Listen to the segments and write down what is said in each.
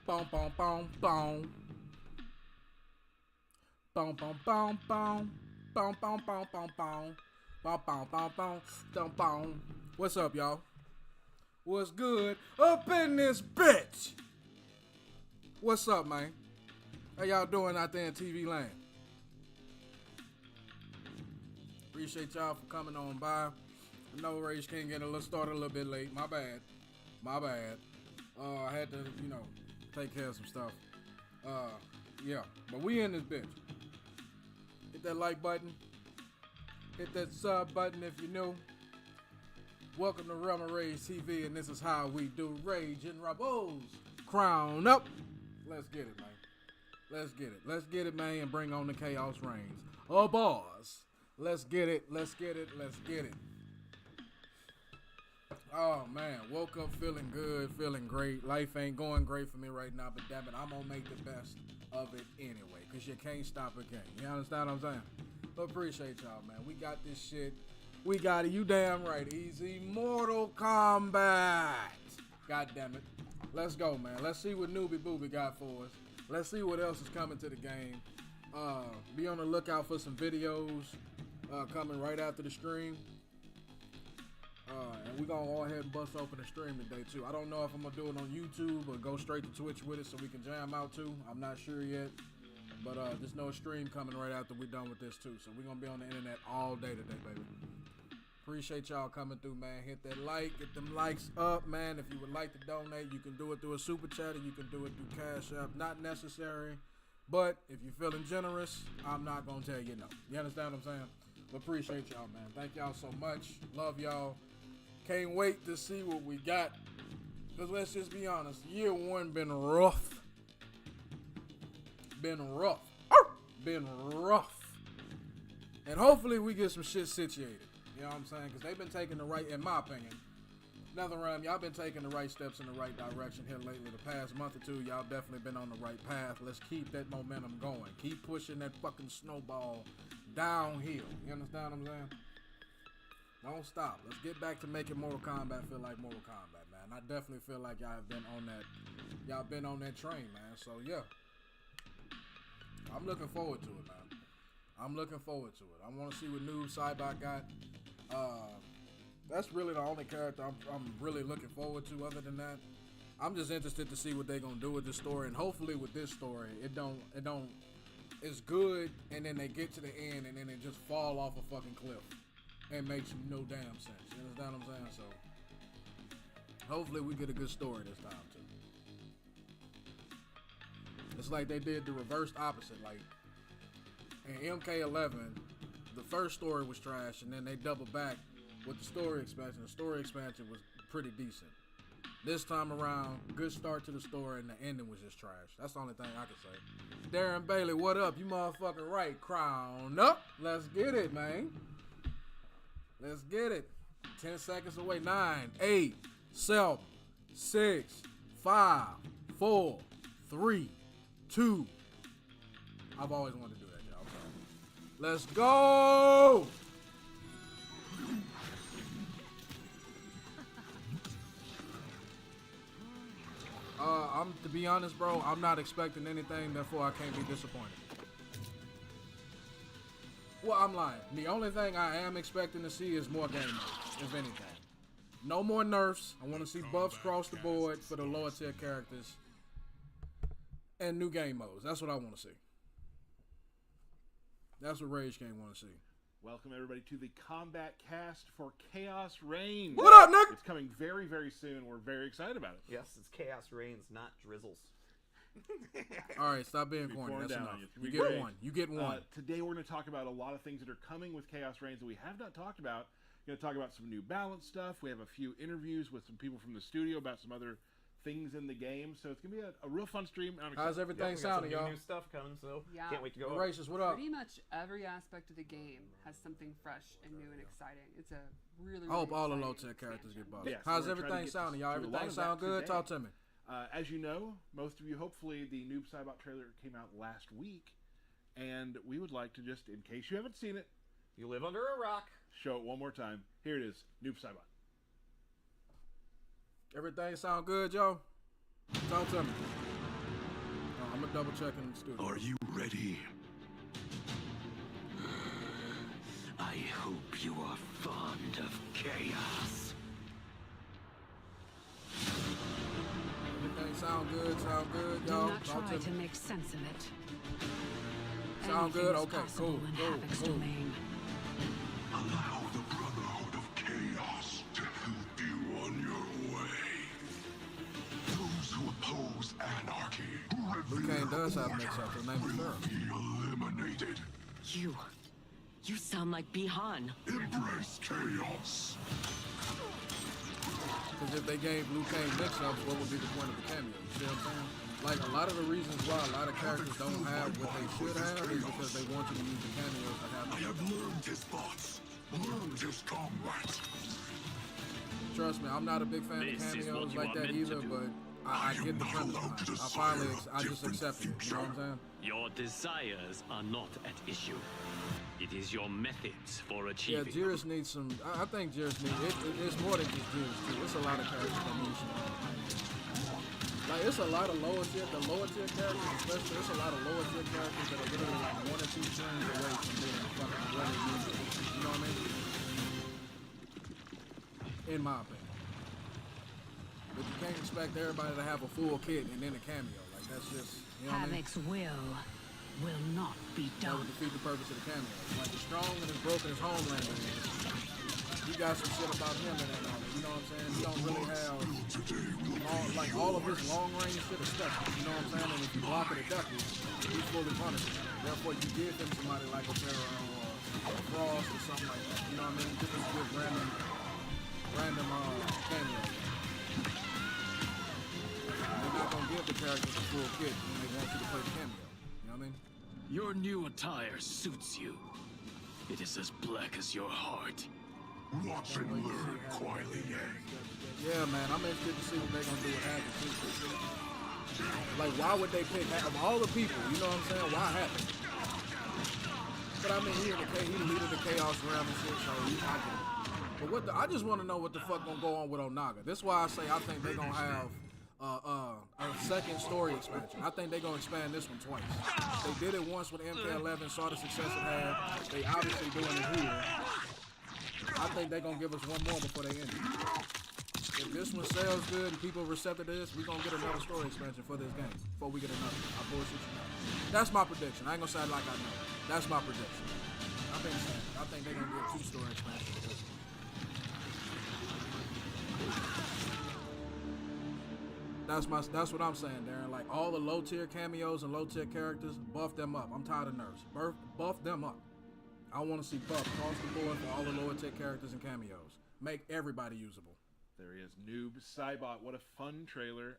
Boom, boom, boom, boom. Boom, boom, boom, boom. Boom, boom, boom, boom, boom. Boom, boom, boom, boom, boom, boom. What's up, y'all? What's good up in this bitch? What's up, man? How y'all doing out there in TV land? Appreciate y'all for coming on by. I know Rage King started a little bit late. My bad. I had to, take care of some stuff. Yeah. But we in this bitch. Hit that like button. Hit that sub button if you're new. Welcome to Realm of Rage TV, and this is how we do Rage and Rebels. Crown up. Let's get it, man. Let's get it, man, and bring on the Chaos Reigns. Oh, boss. Let's get it. Oh, man. Woke up feeling good, feeling great. Life ain't going great for me right now, but damn it, I'm going to make the best of it anyway, because you can't stop a game. You understand what I'm saying? But appreciate y'all, man. We got this shit. We got it. You damn right. Easy Mortal Kombat. God damn it. Let's go, man. Let's see what Newbie Booby got for us. Let's see what else is coming to the game. Be on the lookout for some videos coming right after the stream. And we're going to go ahead and bust open the stream today, too. I don't know if I'm going to do it on YouTube or go straight to Twitch with it so we can jam out, too. I'm not sure yet. But there's no stream coming right after we're done with this, too. So we're going to be on the internet all day today, baby. Appreciate y'all coming through, man. Hit that like. Get them likes up, man. If you would like to donate, you can do it through a super chat or you can do it through Cash App. Not necessary. But if you're feeling generous, I'm not going to tell you no. You understand what I'm saying? But appreciate y'all, man. Thank y'all so much. Love y'all. Can't wait to see what we got. Because let's just be honest. Year one been rough. Been rough. And hopefully we get some shit situated. You know what I'm saying? Because they've been taking the right, in my opinion. NetherRealm, y'all been taking the right steps in the right direction here lately. The past month or two, y'all definitely been on the right path. Let's keep that momentum going. Keep pushing that fucking snowball downhill. You understand what I'm saying? Don't stop. Let's get back to making Mortal Kombat feel like Mortal Kombat, man. I definitely feel like y'all have been on that. Y'all been on that train, man. So yeah, I'm looking forward to it, man. I want to see what new Cybot got. That's really the only character I'm really looking forward to. Other than that, I'm just interested to see what they're gonna do with this story, and hopefully with this story, it's good, and then they get to the end, and then it just fall off a fucking cliff. It makes no damn sense. You understand what I'm saying? So hopefully we get a good story this time too. It's like they did the reverse opposite. Like in MK11, the first story was trash, and then they doubled back with the story expansion. The story expansion was pretty decent. This time around, good start to the story, and the ending was just trash. That's the only thing I can say. Darren Bailey, what up? You motherfucking right. Crown up. Let's get it, man. Let's get it. 10 seconds away. 9, 8, 7, 6, 5, 4, 3, 2. I've always wanted to do that, y'all. Let's go. To be honest, bro, I'm not expecting anything, therefore I can't be disappointed. Well, I'm lying. The only thing I am expecting to see is more game modes, if anything. No more nerfs. I want to see buffs across the board for the lower tier characters. And new game modes. That's what I want to see. That's what Rage King want to see. Welcome everybody to the Kombat Kast for Chaos Reigns. What up, Nick? It's coming very, very soon. We're very excited about it. Yes, it's Chaos Reigns, not Drizzles. All right, stop being corny. That's enough. You get one. You get one. Today we're going to talk about a lot of things that are coming with Chaos Reigns that we have not talked about. We're going to talk about some new balance stuff. We have a few interviews with some people from the studio about some other things in the game. So it's going to be a real fun stream. How's everything sounding, y'all? New stuff coming, so yeah. Can't wait to go. Gracious, what up? Pretty much every aspect of the game has something fresh and new and exciting. It's a really, I hope all the exciting low tier characters get buffed. Yeah, so How's we're trying to everything get sounding, y'all? to a lot Everything of sound that good? today. Talk to me. As you know, most of you, hopefully, the Noob Saibot trailer came out last week, and we would like to just, in case you haven't seen it, You live under a rock. show it one more time. Here it is, Noob Saibot. Everything sound good, y'all? Talk to me. I'm gonna double check in the studio. Are you ready? I hope you are fond of chaos. Everything sound good, Do y'all. not Talk try to to me. make sense of it. Sound Anything good? is Okay, possible cool, in cool, Havoc's cool. domain. Allow the Brotherhood of Chaos to help you on your way. Those who oppose anarchy, who Liu Kang revere does have order, mix-ups. Her name is will Pharaoh. be eliminated. You sound like Bihan. Embrace chaos. Because if they gave Liu Kang mix-ups, what would be the point of the cameo? You see what I'm saying? Like, a lot of the reasons why a lot of characters don't have what they should have is because they want you to use the cameos to have I have learned his thoughts, learned his combat. Trust me, I'm not a big fan of This is cameos what you like are that meant to either, do. but I get the premise behind it. I finally, I just accepted it. You know what I'm saying? Your desires are not at issue. It is your methods for Yeah, achieving. Jiris needs some. I think Jiris needs. It's more than just Jiris too. It's a lot of characters that need some. Like it's a lot of lower tier, the lower tier characters, especially. It's a lot of lower tier characters that are literally like 1 or 2 strings away from being fucking really useful. You know what I mean? In my opinion. But you can't expect everybody to have a full kit and then a cameo. Like that's just, you know what I mean? Havoc's will not be That done. would defeat the purpose of the cameo. Like as strong and as broken as Homelander is, you got some shit about him in that moment. You know what I'm saying? He don't really have all of his long range shit is stuck. You know what I'm saying? And if you block it or duck it, he's fully punished. Therefore, you give him somebody like a Pharaoh or a Frost or something like that. You know what I mean? Just to give random cameo. They're not gonna give the characters a full kit when they want you to play the cameo. You know what I mean? Your new attire suits you. It is as black as your heart. Watch and learn, Kuai Liang. Yeah, man, I'm interested to see what they're gonna do with Havoc too. Like, why would they pick of all the people? You know what I'm saying? Why Havoc? But I mean, he the leader of the Chaos Realm and shit, so I get it. But I just want to know what the fuck gonna go on with Onaga. That's why I say I think they're gonna have a second story expansion. I think they're gonna expand this one twice. They did it once with MK11, saw the success it had. They obviously doing it here. I think they're gonna give us one more before they end it. If this one sells good and people are receptive to this, we're gonna get another story expansion for this game before we get another. I bullshit you not. That's my prediction. I ain't gonna say it like I know. That's my prediction. I've been saying it. I think they're gonna get 2 story expansions. That's what I'm saying, Darren. Like all the low tier cameos and low tier characters, buff them up. I'm tired of nerfs. Buff them up. I want to see buff across the board for all the lower tier characters and cameos. Make everybody usable. There he is, Noob Saibot. What a fun trailer.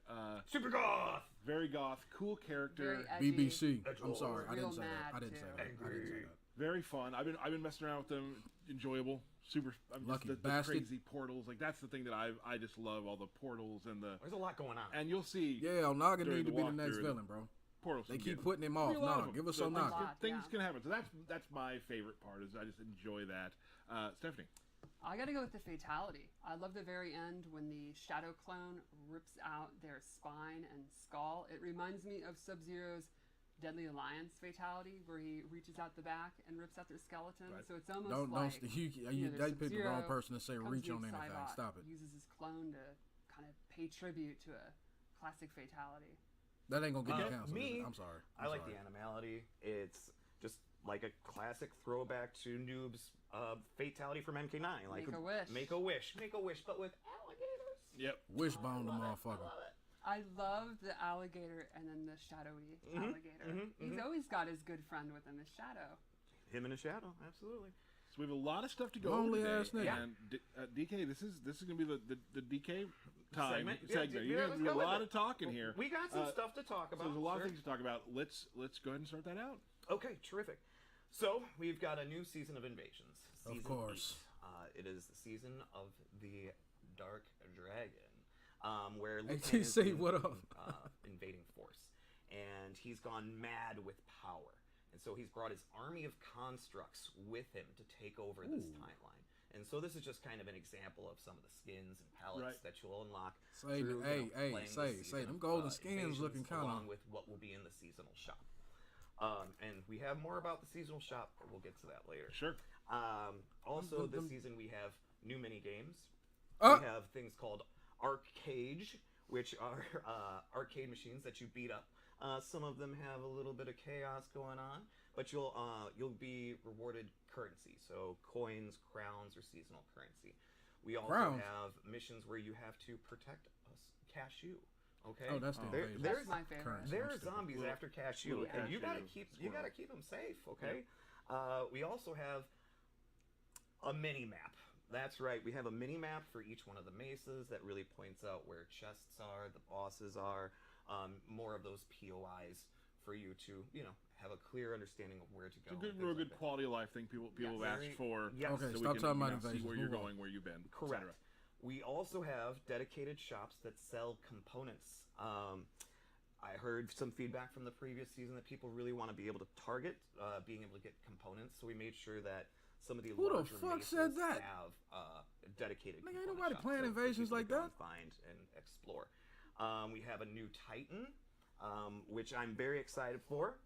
Super goth. Very goth, cool character. Very edgy. BBC. I'm sorry, I Real didn't say that. mad, I didn't say too. that. I didn't say that. Very fun. I've been messing around with them. Enjoyable. Super. Lucky the bastard. crazy portals. Like that's the thing that I just love. All the portals and the. There's a lot going on. And you'll see. Yeah, Onaga during need to be the next walkthrough, villain, bro. Portals. They can keep get- putting him there'll off. be a lot of No, them. give us So Onaga. lot. Things Yeah. can happen. So that's my favorite part. Is I just enjoy that. Stephanie. I gotta go with the fatality. I love the very end when the Shadow Clone rips out their spine and skull. It reminds me of Sub-Zero's Deadly Alliance fatality, where he reaches out the back and rips out their skeleton. Right. So it's almost Don't like they picked the wrong person to say comes reach Luke on anything. Saibot, Stop it. Uses his clone to kind of pay tribute to a classic fatality. That ain't gonna get you canceled. me, is it? I'm sorry. I like the animality. It's just like a classic throwback to Noob's fatality from MK9. Like Make a wish. Make a wish. Make a wish, but with alligators. Yep. Wishbone the I motherfucker. love it. I love the alligator and then the shadowy alligator. He's always got his good friend with him, his shadow. Him in a shadow, absolutely. So we have a lot of stuff to go Lonely over ass today. nigga. And DK, this is gonna be the DK time Segment? segment. Yeah, You're gonna let's do a go with lot it. of talking here. We got some Uh, stuff to talk So about. there's a lot of sir. things to talk about. Let's go ahead and start that out. Okay, terrific. So we've got a new season of Invasions. Season course. 8. It is the season of the Dark Dragon, where Hey, Lieutenant is TC, what up? invading force, and he's gone mad with power, and so he's brought his army of constructs with him to take over this timeline. And so this is just kind of an example of some of the skins and palettes Right. that you'll unlock. Say, through, hey, playing the say, season them of, golden skins invasions looking kinda- along with what will be in the seasonal shop. And we have more about the seasonal shop, but we'll get to that later. Sure. Also, this season we have new mini games. Uh. We have things called arcade, which are arcade machines that you beat up. Some of them have a little bit of chaos going on, but you'll be rewarded currency, so coins, crowns, or seasonal currency. We also Crowns? have missions where you have to protect a cashew. Okay. Oh, that's the There- invasion. there's That's my favorite. Currency. there are I'm stupid. zombies Little- after cashew, little and you gotta cashew keep them safe. Okay. We also have a mini map. That's right. We have a mini map for each one of the mesas that really points out where chests are, the bosses are, more of those POIs for you to have a clear understanding of where to go. It's a good, and real things good like that. quality of life thing people have Very- asked for. yes. Okay, so we stop can, talking about see invasions. where you're Move on. going, where you've been, Correct. etc. We also have dedicated shops that sell components. I heard some feedback from the previous season that people really want to be able to target being able to get components, so we made sure that some of the Who the larger fuck mesas said that? have dedicated Nigga, ain't component nobody shops, playing for Invasions people to like go that. and find and explore. We have a new Titan, which I'm very excited for.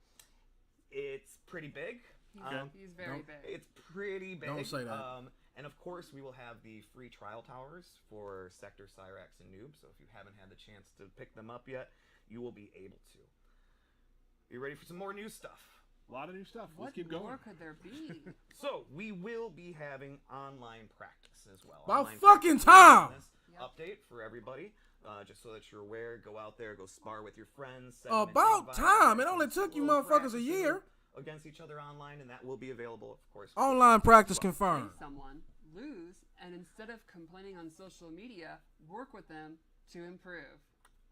It's pretty big. He's very Don't- big. It's pretty big. Don't say that. And of course, we will have the free trial towers for Sector, Cyrax, and Noob. So if you haven't had the chance to pick them up yet, you will be able to. You ready for some more new stuff? A lot of new stuff. What Let's keep more going. could there be? So we will be having online practice as well. About Online fucking practice time! this Yep. Update for everybody, just so that you're aware. Go out there, go spar with your friends. send them an About invite, time! It do only some took you little motherfuckers a practicing year. against each other online, and that will be available, of course. for Online practice as well. confirmed. Play someone, lose, and instead of complaining on social media, work with them to improve.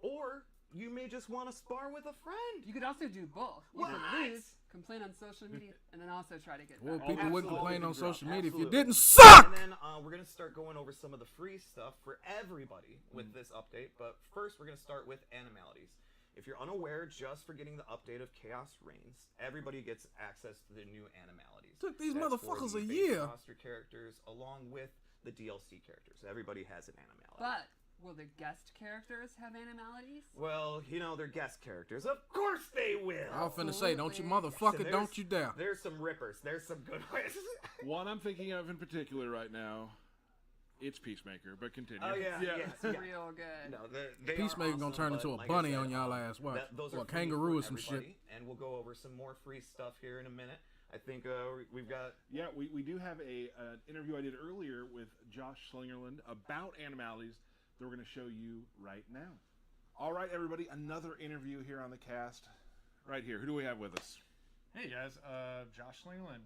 Or you may just want to spar with a friend. You could also do both. You What? could lose, complain on social media, and then also try to get Well, better. people wouldn't Absolutely. complain on social media if you Absolutely. didn't suck! And then we're going to start going over some of the free stuff for everybody with this update. But first, we're going to start with animalities. If you're unaware, just for getting the update of Chaos Reigns, everybody gets access to the new animalities. Took these That's for motherfuckers the a base year. roster characters along with the DLC characters. Everybody has an animality. But will the guest characters have animalities? Well, they're guest characters. Of course they will. I was finna say, don't you Absolutely. motherfucker, Listen, don't you dare. There's some rippers. There's some good ones. One I'm thinking of in particular right now, it's Peacemaker, but continue. Oh, yeah. It's Yeah. real good. No, they are Peacemaker gonna awesome, turn but into a like I bunny said, on y'all ass, watch. those Or are a free kangaroo for or some shit. everybody, and we'll go over some more free stuff here in a minute. I think we've got. Yeah, we do have an interview I did earlier with Josh Slingerland about animalities that we're going to show you right now. All right, everybody, another interview here on the cast. Right here. Who do we have with us? Hey guys, Josh Langland,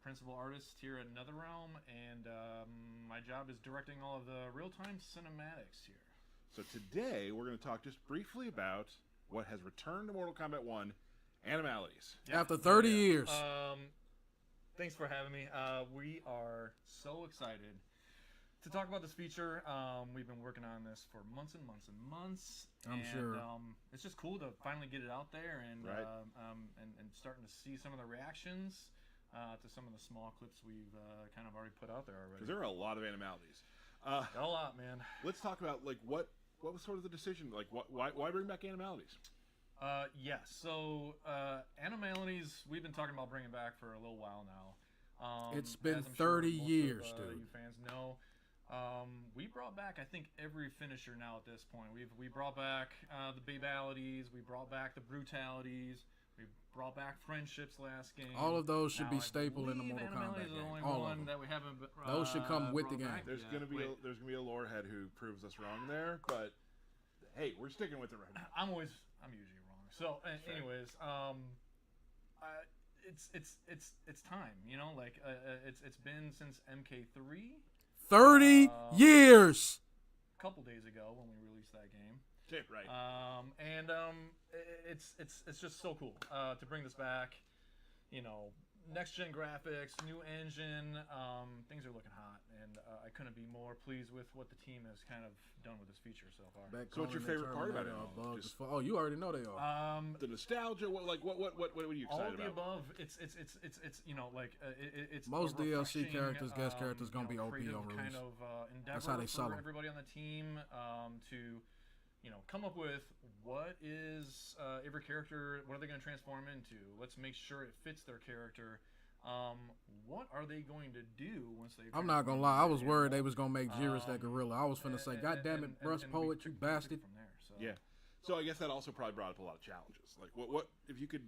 principal artist here at NetherRealm, and my job is directing all of the real-time cinematics here. So today we're going to talk just briefly about what has returned to Mortal Kombat 1, animalities. After 30 years. Thanks for having me. We are so excited to talk about this feature. We've been working on this for months and months and months. I'm sure. It's just cool to finally get it out there and Right. and starting to see some of the reactions to some of the small clips we've kind of already put out there already. Because there are a lot of animalities. Got a lot, man. Let's talk about what was sort of the decision? Like why bring back animalities? Yeah, so Animalities, we've been talking about bringing back for a little while now. It's been as I'm sure 30 most years, of, dude. You fans know. We brought back, I think, every finisher now at this point. We brought back the babalities, we brought back the brutalities, we brought back friendships last game. All of those should Now, be I staple in the believe Mortal Animalities Kombat is the game. only All of one them. that we haven't. Those should come with the brought game. back There's yet. gonna be Wait. there's gonna be a lore head who proves us wrong there, but hey, we're sticking with it right now. I'm usually wrong. So, anyways, it's time. Like it's been since MK3. 30 years! A couple days ago when we released that game. Right. It's just so cool to bring this back. next gen graphics, new engine, things are looking hot, and I couldn't be more pleased with what the team has kind of done with this feature so far. So what's your favorite part about it all? Oh, you already know they are. The nostalgia. What are you excited all of the about? above. It's it's Most a DLC refreshing, characters, guest characters, gonna be OP creative on release. kind of endeavor That's how they sell for 'em. everybody on the team to come up with what is every character, what are they going to transform into? Let's make sure it fits their character. What are they going to do once they? I'm not gonna lie, I was worried they was gonna make Jiris that gorilla. I was finna say, God damn it, Brush Poet, you bastard. From there, so. Yeah. So I guess that also probably brought up a lot of challenges. Like what if you could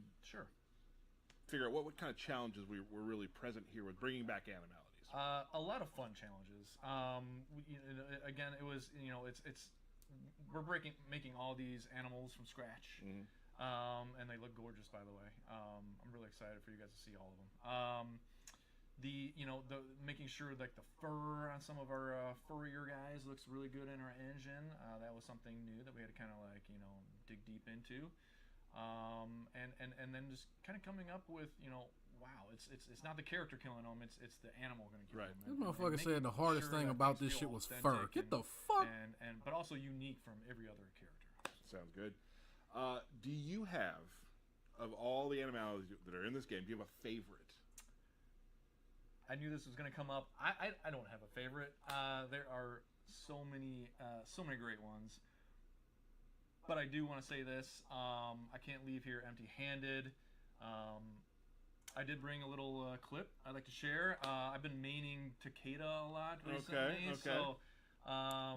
figure out what kind of challenges were really present here with bringing back animalities? A lot of fun challenges. Again, it was we're making all these animals from scratch. Mm-hmm. And they look gorgeous, by the way. I'm really excited for you guys to see all of them. The making sure like the fur on some of our furrier guys looks really good in our engine. That was something new that we had to kind of like dig deep into. And then just kind of coming up with wow, it's not the character killing them, it's the animal going to kill them. This motherfucker said the hardest thing about this shit was fur. Get the fuck. But also unique from every other character. Sounds good. Do you have, of all the animalities that are in this game, do you have a favorite? I knew this was going to come up. I don't have a favorite. There are so many great ones. But I do want to say this. I can't leave here empty-handed. I did bring a little clip I'd like to share. I've been maining Takeda a lot recently. Okay. So,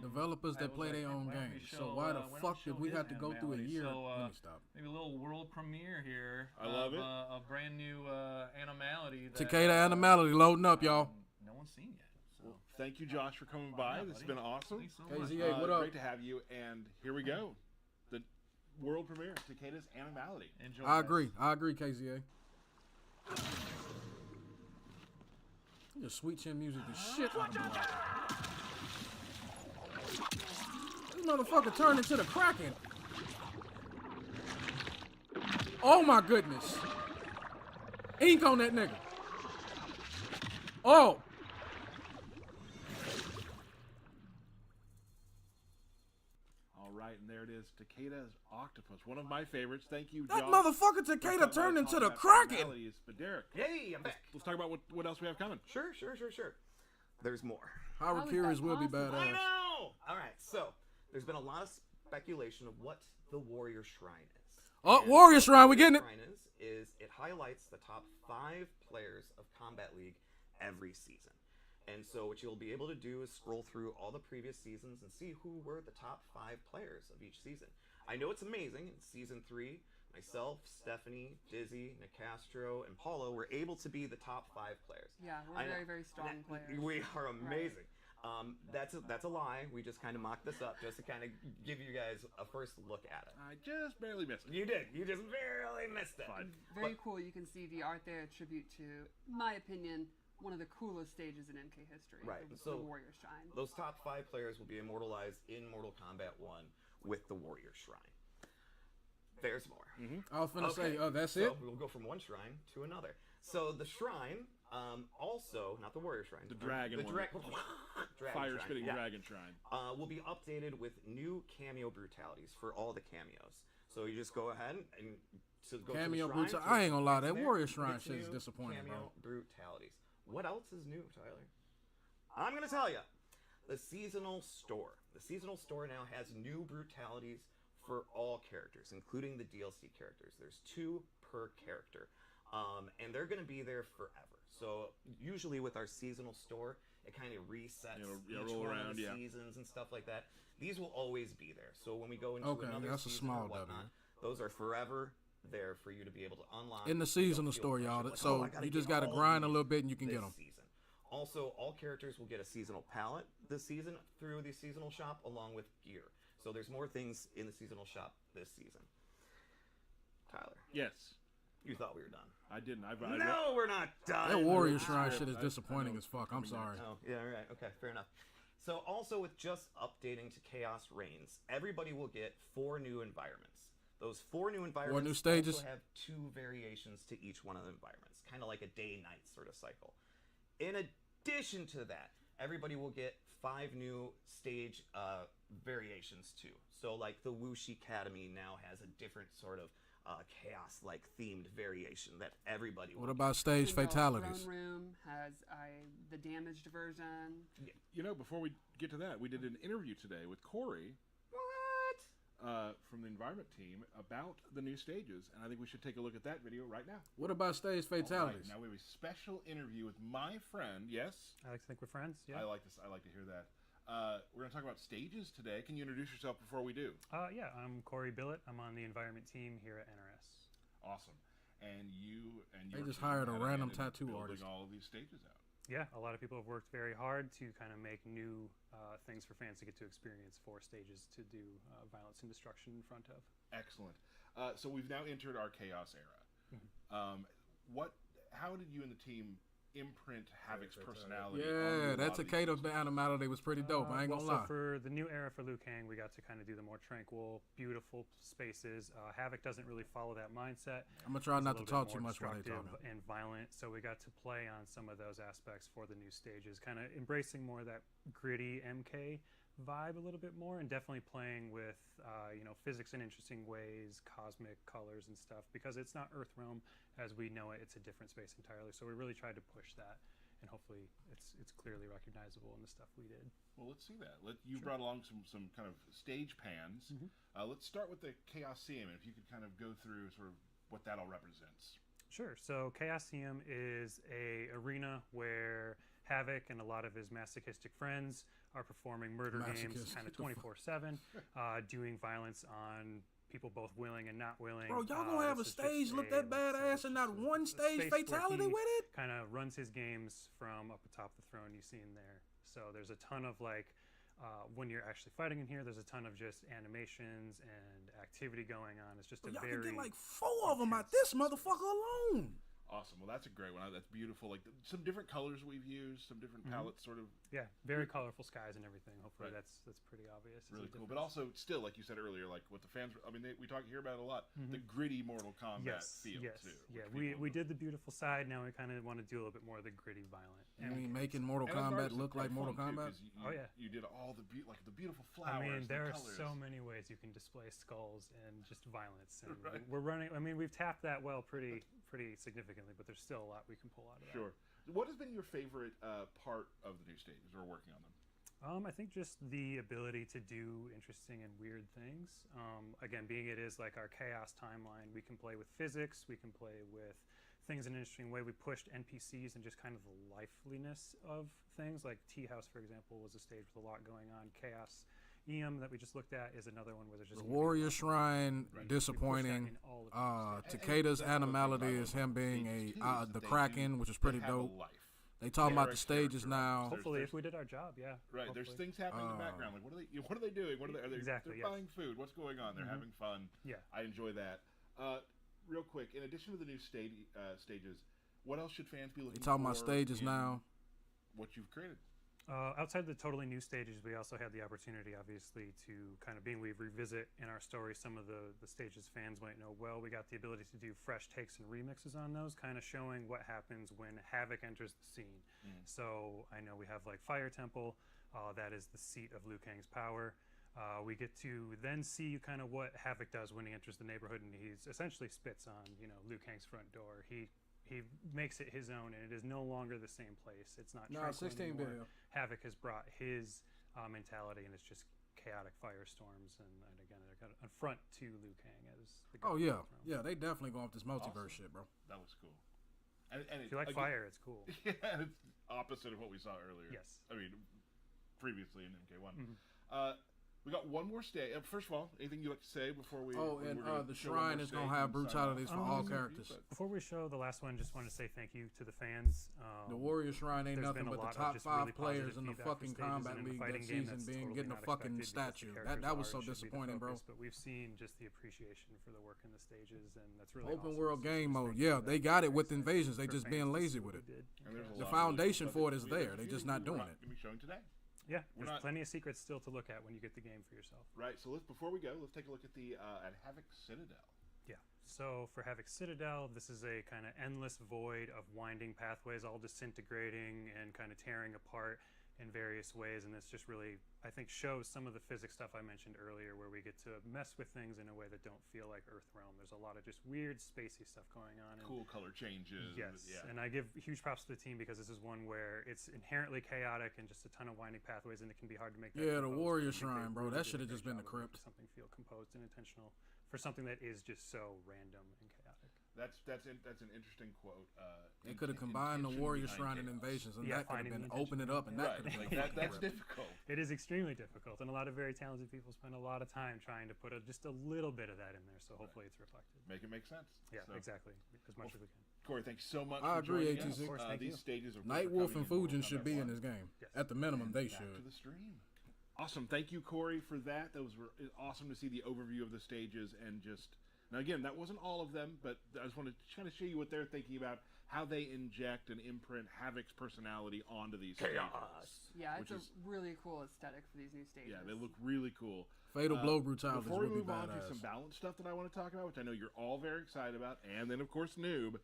developers that play their own games. So why the fuck did we have to go through a year? Let me stop. Maybe a little world premiere here. I love it. A brand new animality. Takeda animality loading up, y'all. No one's seen yet. So. Well, thank you, Josh, for coming by. Yeah, This has been awesome. Thanks so much. KZA, what up? Great to have you. And here we go. The world premiere, Takeda's Animality. Enjoy, I guys. agree, KZA. Your sweet chin music is shit out of the block. This motherfucker turned into the Kraken. Oh my goodness. Ink on that nigga. Oh. All right, and there it is. Takeda's Octopus. One of my favorites. Thank you, That Josh. motherfucker Takeda turned into the Kraken. But Derek, Yay, I'm back. let's talk about what else we have coming. Sure. There's more. Harakiri's will be badass. I know! Alright, so, there's been a lot of speculation of what the Warrior Shrine is. Oh, And Warrior Shrine, we what getting the it. Shrine is it highlights the top 5 players of Kombat League every season. And so what you'll be able to do is scroll through all the previous seasons and see who were the top 5 players of each season. I know it's amazing. In Season 3, myself, Stephanie, Dizzy, Nicastro, and Paulo were able to be the top 5 players. Yeah, we're I know. very, very strong players. We are amazing. That's a lie. We just kind of mocked this up just to kind of give you guys a first look at it. I just barely missed it. You did. You just barely missed it. Fine. Very cool. You can see the art there, a tribute to, in my opinion, one of the coolest stages in MK history. Right. The So Warrior Shrine. those top 5 players will be immortalized in Mortal Kombat 1 with the Warrior Shrine. There's more. I was finna say, that's So it? we'll go from one shrine to another. So the shrine, also not the Warrior Shrine, The dragon the one. dragon Fire shrine, spitting yeah, dragon shrine. will be updated with new cameo brutalities for all the cameos. So you just go ahead and go Cameo to the shrine. I ain't gonna lie, that there, Warrior Shrine it's shit is new disappointing, cameo bro. brutalities. What else is new, Tyler? I'm gonna tell you. The seasonal store. The seasonal store now has new brutalities for all characters, including the DLC characters. There's 2 per character, and they're going to be there forever. So usually with our seasonal store, it kind of resets each roll one around, of the seasons and stuff like that. These will always be there. So when we go into another that's a season small or whatnot, W. those are forever there for you to be able to unlock. In the You don't seasonal feel store, pressure, y'all. like, So I gotta you just get gotta all grind a these little bit and you can get this them. season. Also, all characters will get a seasonal palette this season through the seasonal shop along with gear. So there's more things in the seasonal shop this season. Tyler, Yes. you thought we were done. I didn't. No, we're not done. That Warrior I- Shrine I- shit is I- disappointing I know as fuck. I'm coming sorry. next. Oh, yeah, right. Okay, fair enough. So also with just updating to Chaos Reigns, everybody will get 4 new environments. Those 4 new environments new stages. also have 2 variations to each one of the environments, kind of like a day-night sort of cycle. In addition to that, everybody will get 5 new stage variations too. So like the Whoosh Academy now has a different sort of chaos-like themed variation that everybody will What about stage The fatalities? Throne Room has the damaged version. You know, before we get to that, we did an interview today with Corey from the environment team about the new stages, and I think we should take a look at that video right now. What about stage All right, fatalities? now we have a special interview with my friend. Yes, I like to think we're friends. Yeah. I like this. I like to hear that. We're going to talk about stages today. Can you introduce yourself before we do? Yeah, I'm Corey Billett. I'm on the environment team here at NRS. Awesome. And you and They your just team hired a had random hand in tattoo building artist. all of these stages out. Yeah, a lot of people have worked very hard to kind of make new things for fans to get to experience, 4 stages to do violence and destruction in front of. Excellent. So we've now entered our chaos era. How did you and the team imprint Havoc's personality? Yeah, that Takeda animality was pretty dope. I ain't gonna lie. So for the new era for Liu Kang, we got to kind of do the more tranquil, beautiful spaces. Havoc doesn't really follow that mindset. I'm gonna try He's a not to little bit talk more too much while they destructive talking. and violent. So we got to play on some of those aspects for the new stages, kind of embracing more of that gritty MK vibe a little bit more, and definitely playing with physics in interesting ways, cosmic colors and stuff, because it's not Earthrealm as we know it. It's a different space entirely. So we really tried to push that, and hopefully it's clearly recognizable in the stuff we did. Well, let's see that. You brought along some kind of stage pans. Let's start with the Chaosium, and if you could kind of go through sort of what that all represents. Sure. So Chaosium is a arena where Havoc and a lot of his masochistic friends are performing murder games kind of 24/7, doing violence on people both willing and not willing. Bro, y'all gonna have a stage look that badass and not one stage fatality with it? Kind of runs his games from up atop the throne you see in there. So there's a ton of when you're actually fighting in here, there's a ton of just animations and activity going on. It's just a Y'all very can get like 4 of them out this motherfucker alone. Awesome. Well, that's a great one. That's beautiful. Like some different colors we've used, some different palettes, sort of. Yeah, very colorful skies and everything. Hopefully, Right. that's pretty obvious. Really cool. But also, still, like you said earlier, like what the fans. I mean, we hear about it a lot. The gritty Mortal Kombat feel too. Yeah, which we did the beautiful side. Now we kind of want to do a little bit more of the gritty, violent. You mean making Mortal And I've Kombat noticed look it's like quite Mortal fun, too, Kombat? 'cause Oh, yeah. You did all the the beautiful I flowers. mean, there the are colors. so many ways you can display skulls and just violence. And Right. we're running. I mean, we've tapped that well pretty significantly, but there's still a lot we can pull out of that. Sure. What has been your favorite part of the new stages or working on them? I think just the ability to do interesting and weird things. Again, being it is like our chaos timeline, we can play with physics, we can play with things in an interesting way. We pushed NPCs and just kind of the liveliness of things. Like Tea House, for example, was a stage with a lot going on. Chaos EM that we just looked at is another one where there's just The gonna be a Warrior lot. Shrine, Right. disappointing. We pushed that in all of these stages. Takeda's that's another thing animality about is those him being stages, too, the is that they Kraken, do- which is they pretty have a dope. life. They talking They about are the a stages character. now. Hopefully, if we did our job, yeah. Right, hopefully. there's things happening in the background. Like, what are they doing? What are they? Exactly, They're yes. buying food. What's going on? They're having fun. Yeah. I enjoy that. Real quick, in addition to the new stages, what else should fans be looking They talking for about stages in now. What you've created? Outside the totally new stages, we also had the opportunity, obviously, to kind of we revisit in our story some of the stages fans might know well. We got the ability to do fresh takes and remixes on those, kind of showing what happens when Havoc enters the scene. So I know we have like Fire Temple, that is the seat of Liu Kang's power. We get to then see kind of what Havoc does when he enters the neighborhood, and he's essentially spits on Liu Kang's front door. He makes it his own, and it is no longer the same place. It's not No, tranquil 16 anymore. video. Havoc has brought his mentality, and it's just chaotic firestorms, and again, an affront to Liu Kang as the god Oh of the yeah, throne. yeah. They definitely going off this multiverse Awesome. shit, bro. That was cool. And If you like fire, it's cool. Yeah, it's opposite of what we saw earlier. Yes. I mean, previously in MK1. Mhm. We got one more stage. First of all, anything you'd like to say before we? Oh, we're and gonna the show one shrine more is gonna stage have and sign off. brutalities for all Um, characters. Before we show the last one, just want to say thank you to the fans. The Warrior Shrine ain't there's nothing been a but the lot of top just 5 really players positive in the feedback for fucking stages Combat and in a League that fighting game season that's being totally getting a not fucking expected because the statue. characters That was are so and should be the disappointing, bro. focus, But we've seen just the appreciation for the work in the stages, and that's really Open awesome. world So just game thank mode. you Yeah, for they that. got it with Excited Invasions. They for just fans being to lazy see with what it. we did. And there's a The lot of foundation really for it cool is stuff. there. They just not doing it. Gonna be showing today. Yeah, We're there's not- plenty of secrets still to look at when you get the game for yourself. Right. So before we go, let's take a look at the at Havoc Citadel. Yeah. So for Havoc Citadel, this is a kind of endless void of winding pathways, all disintegrating and kind of tearing apart in various ways. And this just really, I think, shows some of the physics stuff I mentioned earlier, where we get to mess with things in a way that don't feel like Earthrealm. There's a lot of just weird, spacey stuff going on. And Cool color changes. yes, Yeah. and I give huge props to the team because this is one where it's inherently chaotic and just a ton of winding pathways, and it can be hard to make that Yeah, the composed. Warrior I think they Shrine, bro. really That did should a have great just been the job of making crypt. something feel composed and intentional for something that is just so random and chaotic. That's an interesting quote. They could have combined the intention Warrior behind Shrine and chaos. Invasions, and Yeah, that could have finding been the open it up, and that Right. could have Like been that's crypt. difficult. It is extremely difficult, and a lot of very talented people spend a lot of time trying to put just a little bit of that in there, so hopefully it's reflected. Make it make sense. Yeah, So, exactly, as much as we can. Corey, thanks so much. I for agree, joining us. ATC. Of course, thank These you. stages are Nightwolf and Mortal Fujin Kombat should be in 1. this game. Yes. At the minimum, they Back to should. the stream. Awesome. Thank you, Corey, for that. That was awesome to see the overview of the stages and just. Now, again, that wasn't all of them, but I just wanted to kind of show you what they're thinking about, how they inject and imprint Havoc's personality onto these stages. Yeah, it's Which a is- really cool aesthetic for these new stages. Yeah, they look really cool. Fatal Blow Brutalities Before we would be move on to badass. some balance stuff that I want to talk about, which I know you're all very excited about, and then, of course, Noob.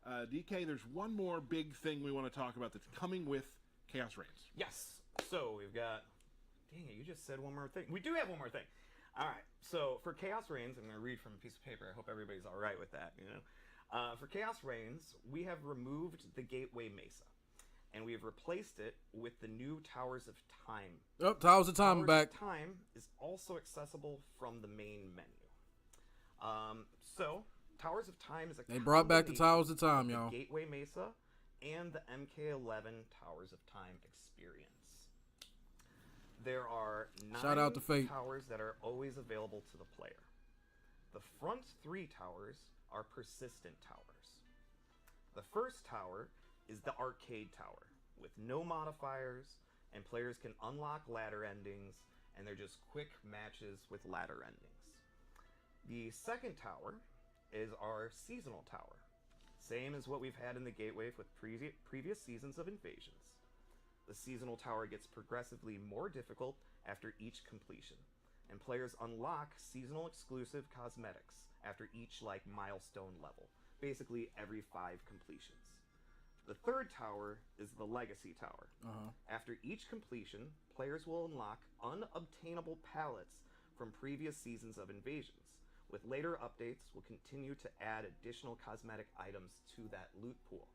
DK, there's one more big thing we want to talk about that's coming with Chaos Reigns. Yes. So we've got. Dang it! You just said one more thing. We do have one more thing. All right. So for Chaos Reigns, I'm going to read from a piece of paper. I hope everybody's all right with that. For Chaos Reigns, we have removed the Gateway Mesa, and we have replaced it with the new Towers of Time. Oh, Towers of Time Towers back. of Time is also accessible from the main menu. So Towers of Time is a They brought back the combination Towers of Time, the y'all. Gateway Mesa and the MK11 Towers of Time experience. There are 9 Shout out to Fate. towers that are always available to the player. The front 3 towers are persistent towers. The first tower is the arcade tower with no modifiers, and players can unlock ladder endings, and they're just quick matches with ladder endings. The second tower is our seasonal tower, same as what we've had in the Gateway with previous seasons of Invasions. The seasonal tower gets progressively more difficult after each completion, and players unlock seasonal exclusive cosmetics after each milestone level, basically every 5 completions. The third tower is the Legacy Tower. After each completion, players will unlock unobtainable palettes from previous seasons of Invasions. With later updates, we'll continue to add additional cosmetic items to that loot pool.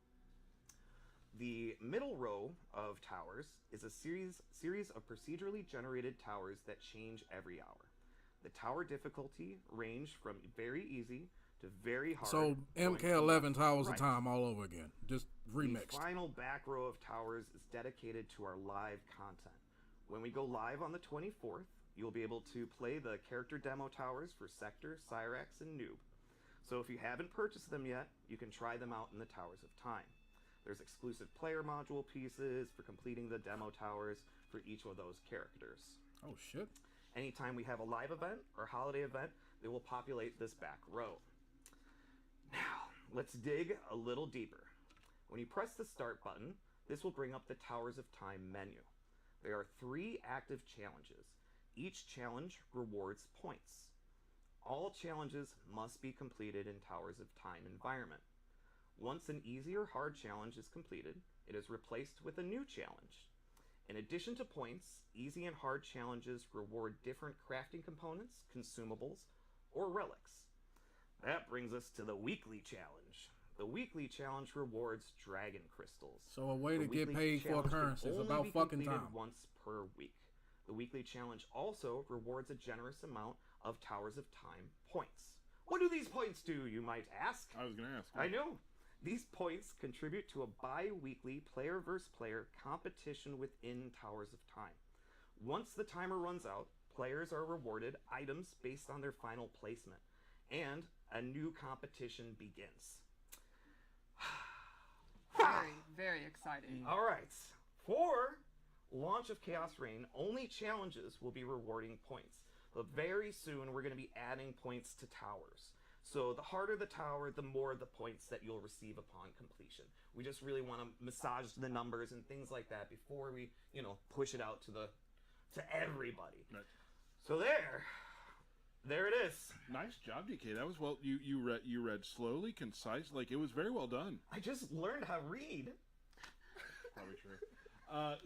The middle row of towers is a series of procedurally generated towers that change every hour. The tower difficulty range from very easy to very hard. So going MK11 from- Towers Right. of Time all over again, just remixed. The final back row of towers is dedicated to our live content. When we go live on the 24th, you'll be able to play the character demo towers for Sector, Cyrax, and Noob. So if you haven't purchased them yet, you can try them out in the Towers of Time. There's exclusive player module pieces for completing the demo towers for each of those characters. Oh shit! Anytime we have a live event or holiday event, they will populate this back row. Now, let's dig a little deeper. When you press the start button, this will bring up the Towers of Time menu. There are 3 active challenges. Each challenge rewards points. All challenges must be completed in Towers of Time environment. Once an easy or hard challenge is completed, it is replaced with a new challenge. In addition to points, easy and hard challenges reward different crafting components, consumables, or relics. That brings us to the weekly challenge. The weekly challenge rewards dragon crystals. So a way The to get weekly paid for challenge can occurrences only about be fucking completed time. once per week. The weekly challenge also rewards a generous amount of Towers of Time points. What do these points do, you might ask? I was going to ask. I know. These points contribute to a bi-weekly player versus player competition within Towers of Time. Once the timer runs out, players are rewarded items based on their final placement, and a new competition begins. Very, very exciting. All right. For launch of Chaos Reign, only challenges will be rewarding points. But very soon, we're going to be adding points to towers. So the harder the tower, the more the points that you'll receive upon completion. We just really want to massage the numbers and things like that before we, push it out to everybody. Right. So there it is. Nice job, DK. That was well. You read slowly, concise. Like, it was very well done. I just learned how to read. Probably true.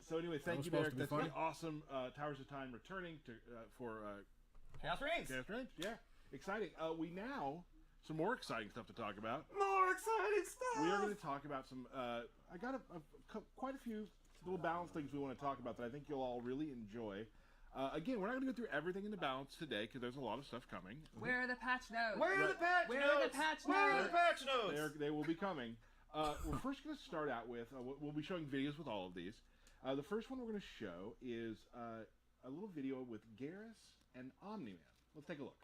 So anyway, thank you, Derek. That's been awesome. Towers of Time returning for Chaos Reigns. Chaos Reigns. Yeah, exciting. We now some more exciting stuff to talk about. More exciting stuff. We are going to talk about some. I got quite a few little balance things we want to talk about that I think you'll all really enjoy. Again, we're not going to go through everything in the balance today because there's a lot of stuff coming. Where are the patch notes? Where are the patch Where notes? are the patch Where are notes? the patch notes? They will be coming. We're first going to start out with, we'll be showing videos with all of these. The first one we're going to show is a little video with Garrus and Omni-Man. Let's take a look.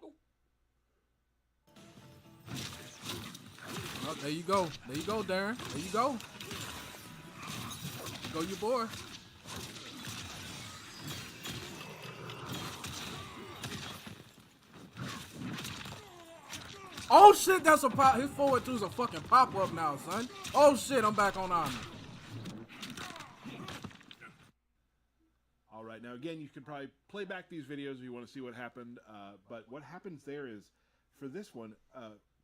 Oh, there you go. There you go, Darren. There you go. Go, your boy. Oh shit, that's a pop. His forward two's a fucking pop up now, son. Oh shit, I'm back on Omni. All right, now again, you can probably play back these videos if you want to see what happened. But what happens there is, for this one,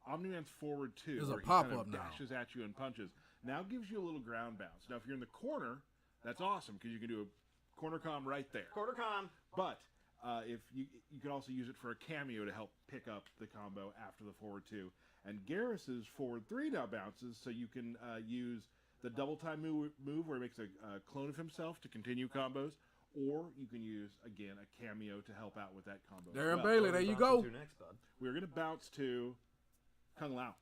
Omni-Man's forward two, There's a where he pop kind of up now. dashes at you and punches, now gives you a little ground bounce. Now, if you're in the corner, that's awesome because you can do a corner comm right there. Quarter com. But if you can also use it for a cameo to help pick up the combo after the forward two. And Garrus's forward three now bounces, so you can use the double time move where he makes a clone of himself to continue combos, or you can use, again, a cameo to help out with that combo. Darren Bailey, there you go. To next, bud. We're going to bounce to Kung Lao.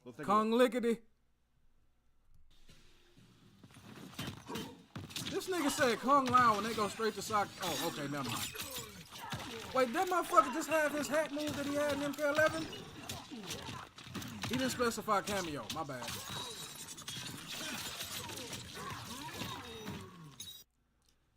Let's take Kung a look. Lickety. This nigga said Kung Lao and they go straight to sock. Oh, okay, never mind. Wait, that motherfucker just have his hat move that he had in MK11? He didn't specify cameo. My bad.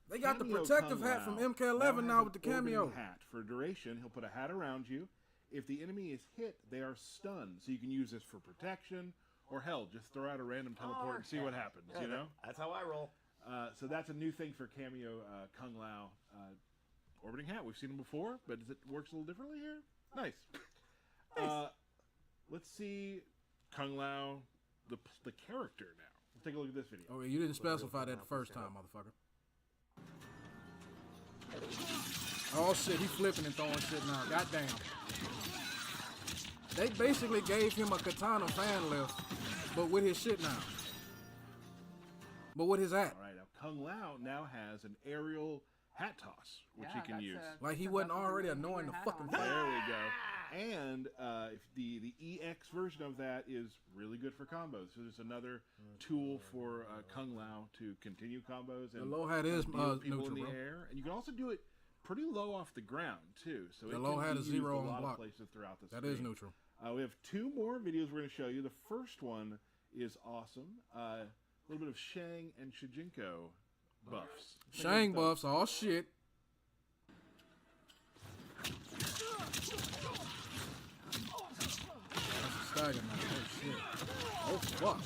They got the Cameo protective Kung hat from Lao MK11 has now an with the cameo. orbiting hat. For duration, he'll put a hat around you. If the enemy is hit, they are stunned. So you can use this for protection, or hell, just throw out a random teleport and see what happens, you know? That's how I roll. So that's a new thing for cameo Kung Lao orbiting hat. We've seen him before, but it works a little differently here. Nice. Let's see Kung Lao, the character now. Let's take a look at this video. Oh, you didn't specify that the first time, motherfucker. Oh shit, he flipping and throwing shit now. Goddamn. They basically gave him a katana fan lift, but with his shit now. But with his hat. All right, now Kung Lao now has an aerial hat toss, which he can use. Like he wasn't already annoying the fucking fight. There we go. And if the EX version of that is really good for combos. So there's another tool for Kung Lao to continue combos. And The low hat is deal with people neutral, in the bro. air. And you can also do it pretty low off the ground, too. So The it low can hat be is used zero a on lot block. of places throughout the That screen. is neutral. We have two more videos we're going to show you. The first one is awesome. A little bit of Shang and Shijinko buffs. Shang buffs, all shit. That's a stagger now. Oh shit. Oh fuck.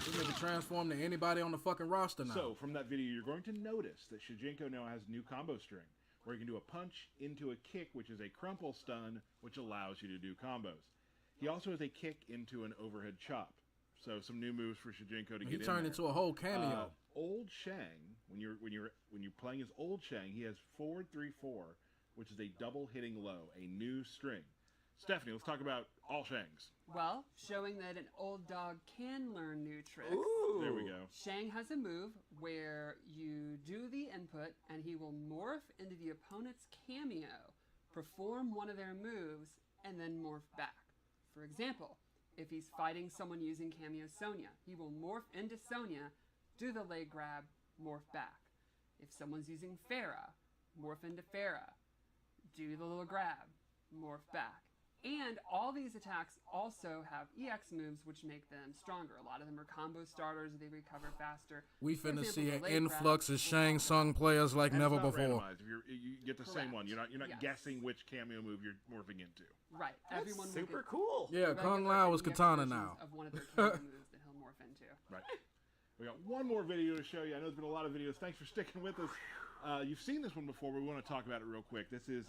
This nigga transform to anybody on the fucking roster now. So, from that video, you're going to notice that Shijinko now has new combo string, where you can do a punch into a kick, which is a crumple stun, which allows you to do combos. He also has a kick into an overhead chop. So, some new moves for Shijinko to he get in turned there. into a whole cameo. Old Shang, when you're playing as Old Shang, he has forward 3-4, which is a double hitting low, a new string. Stephanie, let's talk about all Shangs. Well, showing that an old dog can learn new tricks. Ooh. There we go. Shang has a move where you do the input and he will morph into the opponent's cameo, perform one of their moves, and then morph back. For example, if he's fighting someone using cameo Sonya, he will morph into Sonya, do the leg grab, morph back. If someone's using Farah, morph into Farah, do the little grab, morph back. And all these attacks also have EX moves, which make them stronger. A lot of them are combo starters. They recover faster. We For finna example, see the an late influx of round Shang will Tsung players like And never it's not before. randomized. If you get the same one, you're not Yes. guessing which cameo move you're morphing into. Right. That's Everyone will super get cool. Yeah, regular Kung Lao is and EX Katana versions now. of one of their combo moves that he'll morph into. Right. We got one more video to show you. I know there's been a lot of videos. Thanks for sticking with us. You've seen this one before, but we want to talk about it real quick. This is,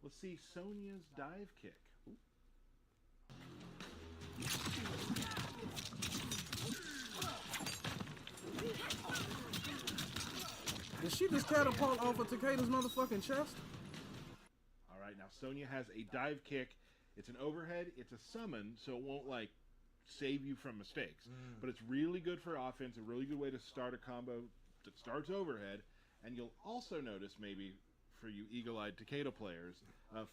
let's see, Sonya's dive kick. Did she just catapult off of Takeda's motherfucking chest? All right, now Sonya has a dive kick. It's an overhead. It's a summon, so it won't like save you from mistakes. But it's really good for offense. A really good way to start a combo that starts overhead. And you'll also notice, maybe for you eagle-eyed Takeda players,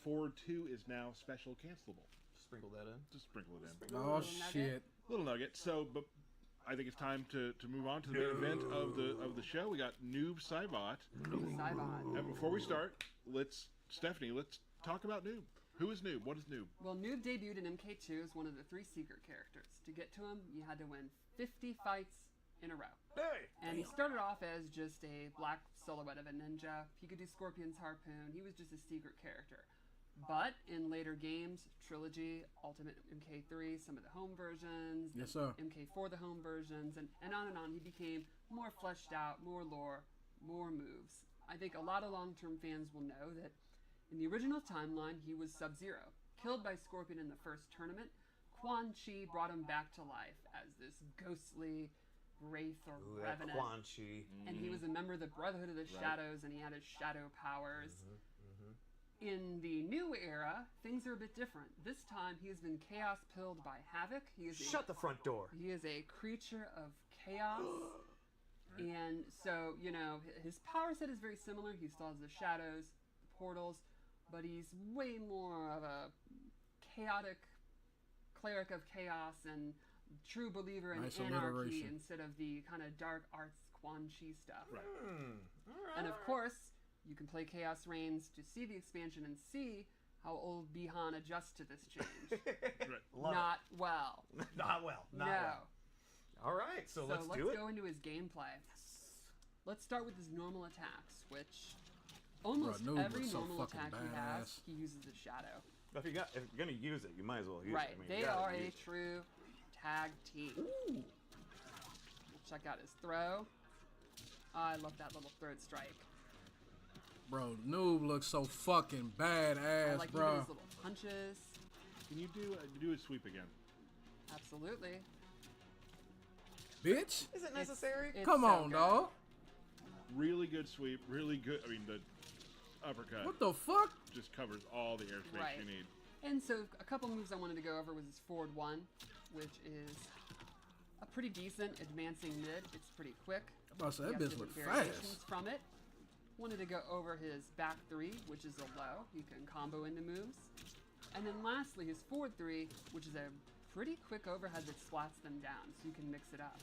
forward 2 is now special cancelable. Sprinkle that in. Just sprinkle it in. Oh shit! Little nugget. So, but I think it's time to move on to the main event of the show. We got Noob Saibot. Saibot. And before we start, let's talk about Noob. Who is Noob? What is Noob? Well, Noob debuted in MK2 as one of the 3 secret characters. To get to him, you had to win 50 fights in a row. Hey! And he started off as just a black silhouette of a ninja. He could do Scorpion's Harpoon. He was just a secret character. But in later games, Trilogy, Ultimate MK3, some of the home versions, Yes, sir. MK4, the home versions, and on, he became more fleshed out, more lore, more moves. I think a lot of long-term fans will know that in the original timeline, he was Sub-Zero. Killed by Scorpion in the first tournament, Quan Chi brought him back to life as this ghostly wraith or revenant. Quan Chi. And he was a member of the Brotherhood of the Shadows, and he had his shadow powers. In the new era, things are a bit different. This time, he has been chaos pilled by Havoc. He is Shut the front door. He is a creature of chaos. And so, you know, his power set is very similar. He still has the shadows, the portals, but he's way more of a chaotic cleric of chaos and true believer in Nice anarchy alliteration. instead of the kind of dark arts Quan Chi stuff. Right. And of course, you can play Chaos Reigns to see the expansion and see how old Bihan adjusts to this change. Not well. Not well. Not no. well. All right, so let's do it. go into his gameplay. Let's start with his normal attacks, which almost Noob every looks so normal fucking attack he has, badass. he uses the shadow. If you're gonna use it, you might as well use Right. it. I mean, They you gotta are a use it. true tag team. We'll check out his throw. I love that little third strike. Bro, Noob looks so fucking I badass, like even bro. his little punches. Can you do a sweep again? Absolutely. Bitch, Is it necessary? It's come so on, good. dog. Really good sweep. Really good. I mean, the uppercut What the fuck? just covers all the airspace Right. you need. And so a couple moves I wanted to go over was his forward 1, which is a pretty decent advancing mid. It's pretty quick. I'm about to say, He that has bitch look different variations fast. from it. Wanted to go over his back 3, which is a low. You can combo into moves. And then lastly, his forward 3, which is a pretty quick overhead that splats them down, so you can mix it up.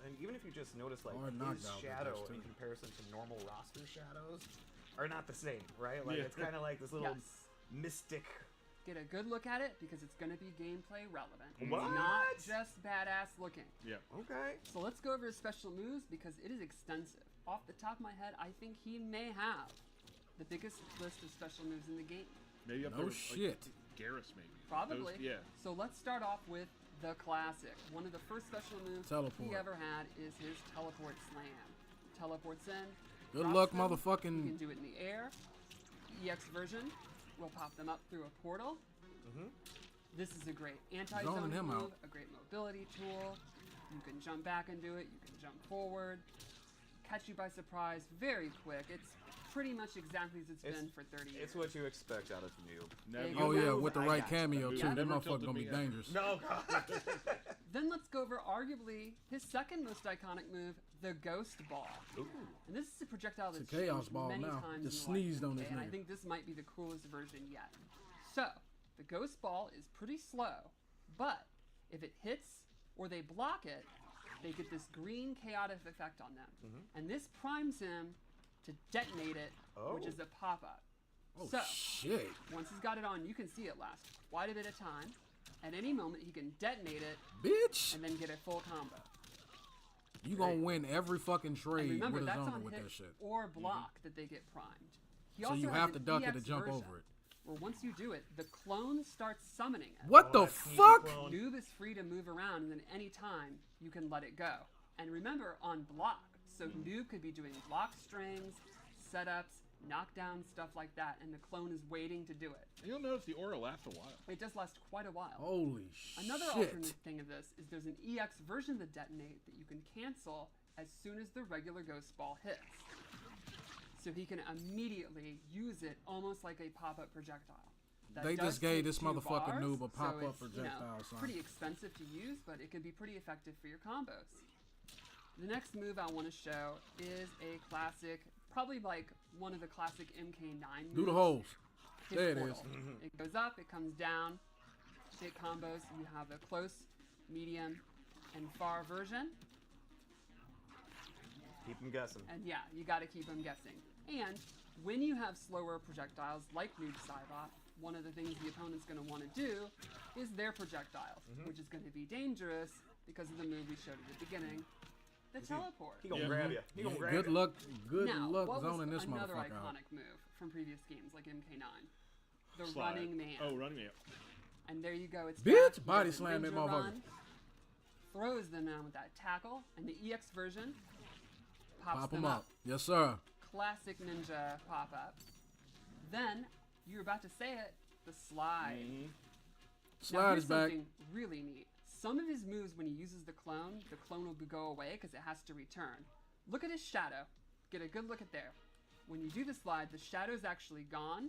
And even if you just notice, like, Or his knockdown shadow with those, in too. comparison to normal roster shadows are not the same, right? Like, Yeah. it's kind of like this little Yes. mystic. Get a good look at it because it's going to be gameplay relevant. What? It's not just badass looking. Yeah. Okay. So let's go over his special moves because it is extensive. Off the top of my head, I think he may have the biggest list of special moves in the game. Maybe up No there with, shit. Like, Garrus, maybe. Probably. Those, yeah. So let's start off with the classic. One of the first special moves Teleport. he ever had is his teleport slam. Teleports in. Good drops luck, them. You motherfucking. can do it in the air. EX version will pop them up through a portal. This is a great anti-zone Zoning him move, out. a great mobility tool. You can jump back and do it. You can jump forward. Catch you by surprise very quick. It's pretty much exactly as it's been for 30 years. It's what you expect out of Noob. Never, Oh you yeah, move, with the I right got you. cameo That too. move That never motherfucker tilted gonna be me up. dangerous. No, God. Then let's go over arguably his second most iconic move, the Ghost Ball. And this is a projectile that's It's a Chaos changed Ball many now. times Just in the life sneezed of on the this game, and I nigga. think this might be the coolest version yet. So, the Ghost Ball is pretty slow, but if it hits or they block it, they get this green chaotic effect on them. And this primes him to detonate it, which Oh. is a pop-up. Oh, So, shit. once he's got it on, you can see it last quite a bit of time. At any moment, he can detonate it Bitch. and then get a full combo. You gonna win every fucking And trade remember, with a that's zoner on with hit that shit. or block that they get primed. He So also you has have an to duck it to EX jump version, over it. Where once you do it, the clone starts summoning it. What the that sneaky fuck? clone. Noob is free to move around, and then any time you can let it go. And remember, on block, so Noob could be doing block strings, setups, knockdown, stuff like that, and the clone is waiting to do it. And you'll notice the aura lasts a while. It does last quite a while. Holy Another shit. alternate thing of this is there's an EX version of the detonate that you can cancel as soon as the regular ghost ball hits. So he can immediately use it almost like a pop-up projectile. That They does just gave take this 2 motherfucking bars, noob a so pop-up it's, projectile, son. pretty expensive to use, but it can be pretty effective for your combos. The next move I want to show is a classic, probably like one of the classic MK9 moves. Do the holes. His There it is. portal. It goes up, it comes down. It combos. You have a close, medium, and far version. Keep him guessing. And yeah, you got to keep them guessing. And when you have slower projectiles like Noob Saibot, one of the things the opponent's going to want to do is their projectiles, which is going to be dangerous because of the move we showed at the beginning, the teleport. He gonna grab you. He gonna grab Good you. luck. Good Now, luck what was zoning this another motherfucker out. iconic move from previous games like MK9? The Slide. running man. Oh, running man. And there you go. It's Bitch, back. He body does a slam that ninja motherfucker. run, throws them down with that tackle, and the EX version pops Pop them him up. Yes, sir. Classic ninja pop up. Then you were about to say it. The slide. Now, Slide here's is back. something really neat. Some of his moves, when he uses the clone will go away because it has to return. Look at his shadow. Get a good look at there. When you do the slide, the shadow's actually gone,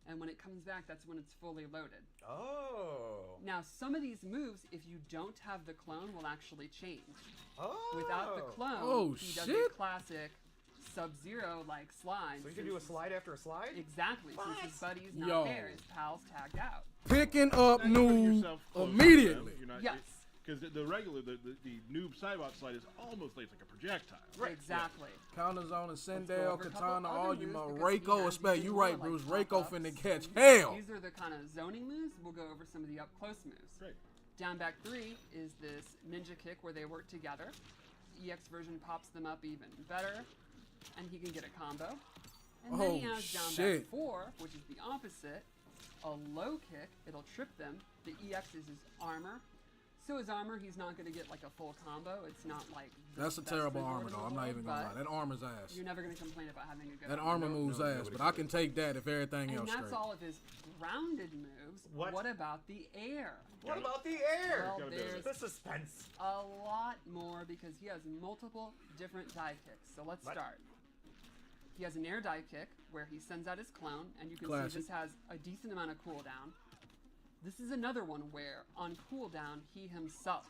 and when it comes back, that's when it's fully loaded. Oh. Now, some of these moves, if you don't have the clone, will actually change. Oh. Without the clone, Oh, he does shit. a classic Sub-Zero like slide. So you can do a slide after a slide? Exactly. What? Since his buddy's not Yo. there, his pal's tagged out. Picking up Now you're putting noob yourself close to immediately. them. You're not, Yes. Because the regular, the noob Cybot slide is almost like a projectile. Exactly. Counter zone and go Sendale, over a couple Katana, other all you moves mo. because he Reiko, has especially. these You more, right, like, Bruce. Reiko pop-ups. finna catch hell. These are the kind of zoning moves. We'll go over some of the up close moves. Great. Down back 3 is this ninja kick where they work together. EX version pops them up even better, and he can get a combo. And then he Oh, has down shit. back 4, which is the opposite, a low kick. It'll trip them. The EX is his armor. So his armor, he's not going to get like a full combo. It's not like the That's a best terrible resort armor, in though. the I'm not world, even gonna lie. but That armor's ass. you're never going to complain about having a good That armor. armor moves ass, but I can take that if everything And else that's straight. all of his grounded moves. What? about the air? What about the air? Well, Gotta do there's The suspense. a lot more because he has multiple different dive kicks. So let's What? start. He has an air dive kick where he sends out his clone, and you can Classic. see this has a decent amount of cooldown. This is another one where, on cooldown, he himself.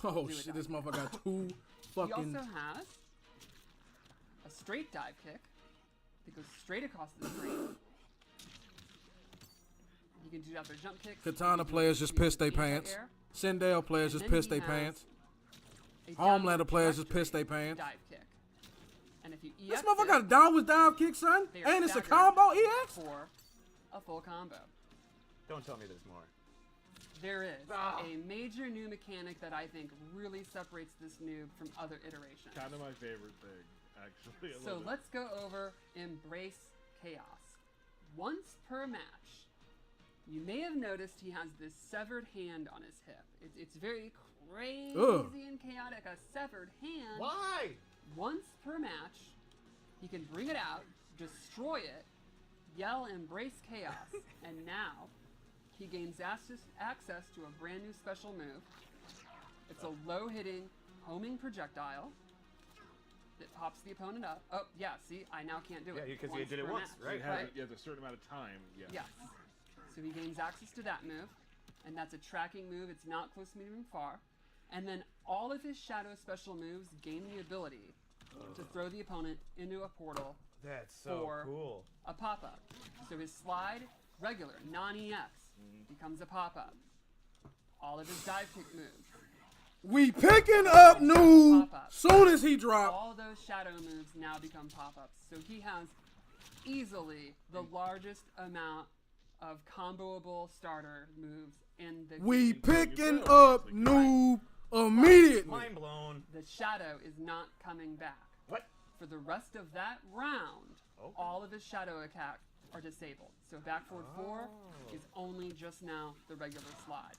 Oh do a shit, dive this kick. motherfucker got two He fucking. also has a straight dive kick that goes straight across the screen. You can do other jump kicks. Katana players just pissed their pants. Anti-air. Sendale players And just then pissed he their has pants. a Homelander downward players just trajectory pissed their pants. Dive kick. And if you This EX motherfucker got a it, downward dive kick, son. they are And it's a staggered combo EX? for a full combo. Don't tell me there's more. There is Ah. a major new mechanic that I think really separates this noob from other iterations. Kind of my favorite thing, actually. I So love it. let's go over Embrace Chaos. Once per match, you may have noticed he has this severed hand on his hip. It's very crazy Ugh. and chaotic. A severed hand. Why? Once per match, he can bring it out, destroy it, yell Embrace Chaos, and now he gains access to a brand new special move. It's a low-hitting, homing projectile that pops the opponent up. Oh, yeah, see, I now can't do Yeah, it. because you did it per once, match, right? It has, it has a certain amount of time. Yeah. Yes. So he gains access to that move, and that's a tracking move. It's not close, medium, and far. And then all of his shadow special moves gain the ability to throw the opponent into a portal That's so for cool. a pop-up. So his slide, regular, non-EX, becomes a pop-up. All of his dive kick moves, We picking up noob Pop-up. soon as he drop. all those shadow moves now become pop-ups. So he has easily the largest amount of comboable starter moves in the We game. picking up noob immediately. Mind blown. The shadow is not coming back. What? For the rest of that round, Okay. all of his shadow attacks are disabled. So back forward 4 is only just now the regular slide.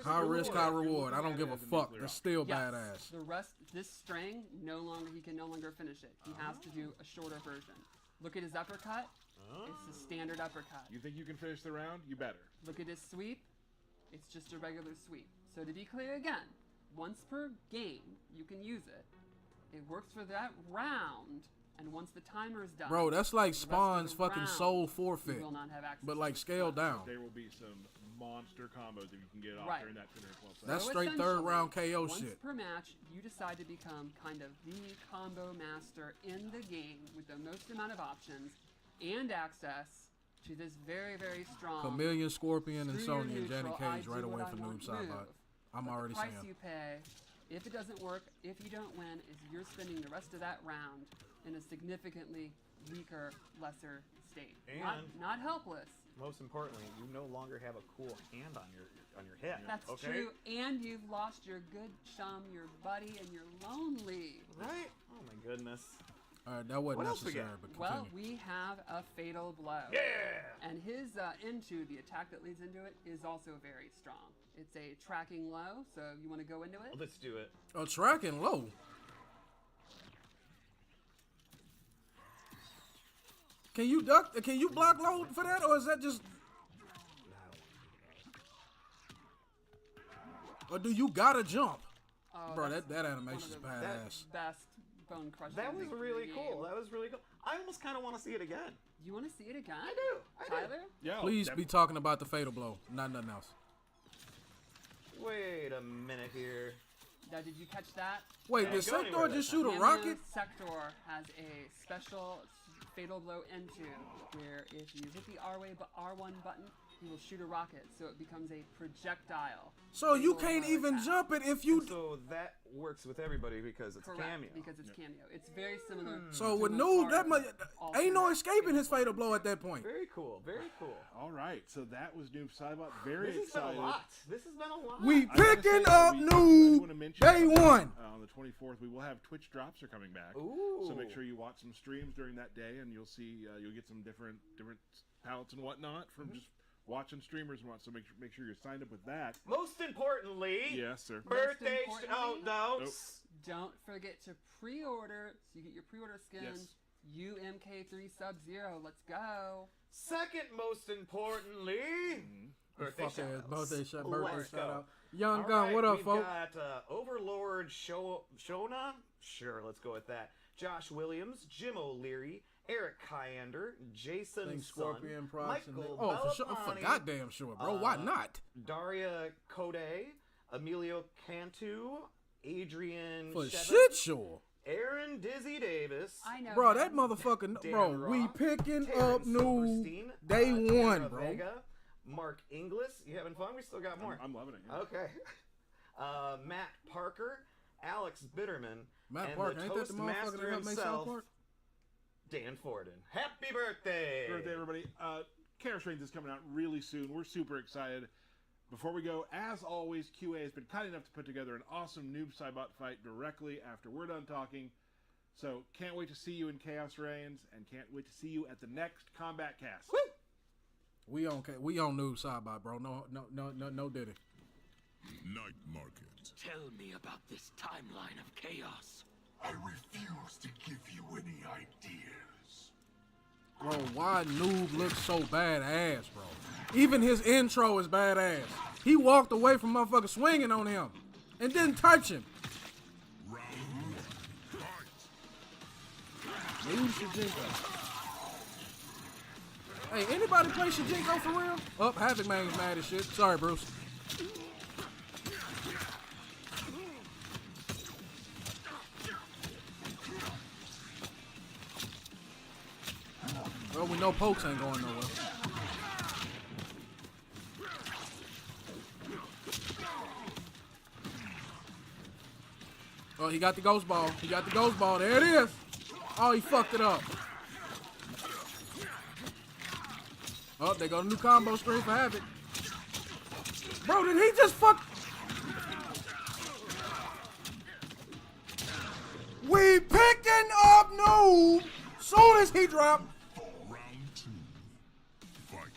High risk, high reward. I don't give a fuck. That's still Yes, badass. the rest, this string, he can no longer finish it. He has to do a shorter version. Look at his uppercut. It's a standard uppercut. You think you can finish the round? You better. Look at his sweep. It's just a regular sweep. So to be clear again, once per game, you can use it. It works for that round, and once the timer is done, Bro, that's like the rest of Spawn's the fucking round, soul you forfeit. will not have access But to like the scaled slot. down. There will be some monster combos that you can get off Right. during that 10 or 12 seconds. That's So straight third round KO once shit. per match, you decide to become kind of the combo master in the game with the most amount of options and access to this very, very strong Chameleon, Scorpion, and screw your Sonya and Johnny neutral, I Cage do right away what I from want Noob Side move. I'm But already the price saying. you pay, if it doesn't work, if you don't win, is you're spending the rest of that round in a significantly weaker, lesser state. And- Not helpless. Most importantly, you no longer have a cool hand on your head. That's okay? true. And you've lost your good chum, your buddy, and you're lonely. Right? Oh my goodness. All right, that wasn't What else we necessary, got? but continue. Well, we have a fatal blow. Yeah. And his into the attack that leads into it is also very strong. It's a tracking low, so you want to go into it? Let's do it. Oh, tracking low. Can you duck? Can you block low for that, or is that just? Or do you gotta jump? Oh, Bro, that's that one animation's of the badass. best bone crushing. That was things in really the cool. game. That was really cool. I almost kind of want to see it again. You want to see it again? I do. Tyler? Yeah, Please be talking about the fatal blow, not nothing else. Wait a minute here. Now, did you catch that? Wait, Didn't did go anywhere Sector that just time. shoot a Cameo rocket? Sector has a special fatal blow into where if you hit the R1 button, he will shoot a rocket, so it becomes a projectile. So you fatal can't blow even attack. jump it if you. So that works with everybody because it's Correct, cameo. because it's cameo. It's very similar. So to with when Noob, that Card much ain't no alternate escaping his fatal blow at that point. Very cool. Very cool. All right, so that was Noob Saibot. Very This has been excited. a lot. This has been a lot. We I gotta picking say, up I do wanna Noob mention day something. one. On the 24th, we will have Twitch drops are coming back. Ooh. So make sure you watch some streams during that day, and you'll see you'll get some different palettes and whatnot from just watching streamers and what. So make sure you're signed up with that. Most importantly, Yes, sir. birthday importantly- shout-outs. Don't forget to pre-order, so you get your pre-order skin. Yes. UMK3 Sub-Zero. Let's go. Second most importantly, birthday Fuck ass, shout-outs. birthday shout Let's go. out. Young All Gun, right, what up, we've folks? got Overlord Shona. Sure, let's go with that. Josh Williams, Jim O'Leary, Eric Kyander, Jason Thanks, Sun, Scorpion, Prox, and Michael oh, for sure, for Balapani, goddamn sure, bro. Why not? Daria Code, Emilio Cantu, Adrian For Shevin, shit, sure, Aaron Dizzy Davis, I know. bro. him. That motherfucker, Dan bro. Roth, We picking Terrence up Noob Silverstein, day Tara one, bro. Vega, Mark Inglis. You having fun? We still got more. I'm loving it. Yeah. Okay. Matt Parker, Alex Bitterman, Matt and Parker, the ain't that the motherfucker Toastmaster that helped make South himself, Park? Dan Forden. Happy birthday! Birthday, everybody. Chaos Reigns is coming out really soon. We're super excited. Before we go, as always, QA has been kind enough to put together an awesome Noob Saibot fight directly after we're done talking. So can't wait to see you in Chaos Reigns, and can't wait to see you at the next Kombat Cast. Woo! We on Noob Saibot, bro. No diddy. Night Market. Tell me about this timeline of chaos. I refuse to give you any ideas. Bro, why Noob looks so badass, bro? Even his intro is badass. He walked away from motherfucker swinging on him and didn't touch him. Round one. Fight. Noob Shijinko. Hey, anybody play Shijinko for real? Oh, Havoc Man's mad as shit. Sorry, Bruce. Well, we know Pokes ain't going nowhere. Oh, he got the ghost ball. He got the ghost ball. There it is. Oh, he fucked it up. Oh, they got a new combo string for Havoc. Bro, did he just fuck? We picking up Noob. Soon as he dropped. Round 2. Fight.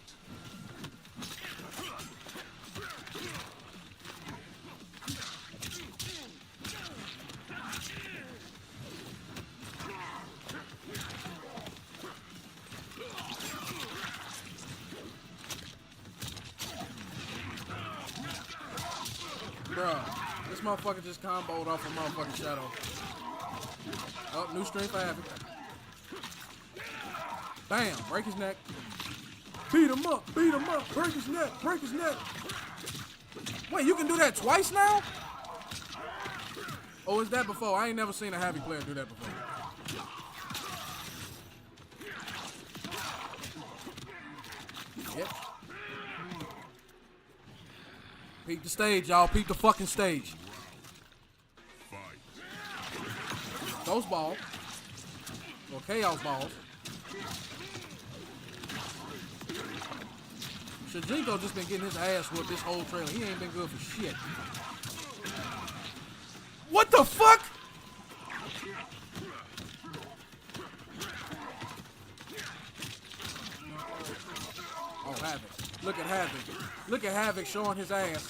Bro, this motherfucker just comboed off a motherfucking Shadow. Oh, new string for Havoc. Bam, break his neck. Beat him up, break his neck, break his neck. Wait, you can do that twice now? Oh, is that before? I ain't never seen a Havoc player do that before. Yep. Peep the stage, y'all. Peep the fucking stage. Those balls. Or Chaos balls. Shijinko just been getting his ass whooped this whole trailer. He ain't been good for shit. What the fuck? Oh, Havoc. Look at Havoc. Look at Havoc showing his ass.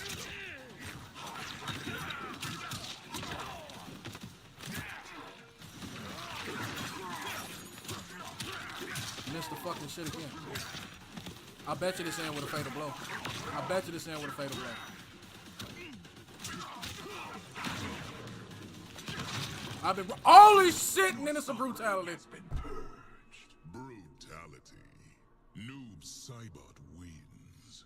Missed the fucking shit again. I bet you this end with a fatal blow. I bet you this end with a fatal blow. I've been holy shit, and then it's a brutality. Brutality. Noob Saibot wins.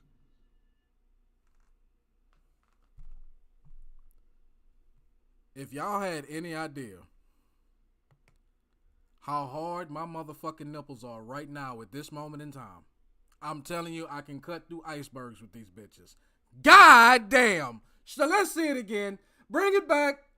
If y'all had any idea how hard my motherfucking nipples are right now at this moment in time, I'm telling you, I can cut through icebergs with these bitches. God damn. So let's see it again. Bring it back.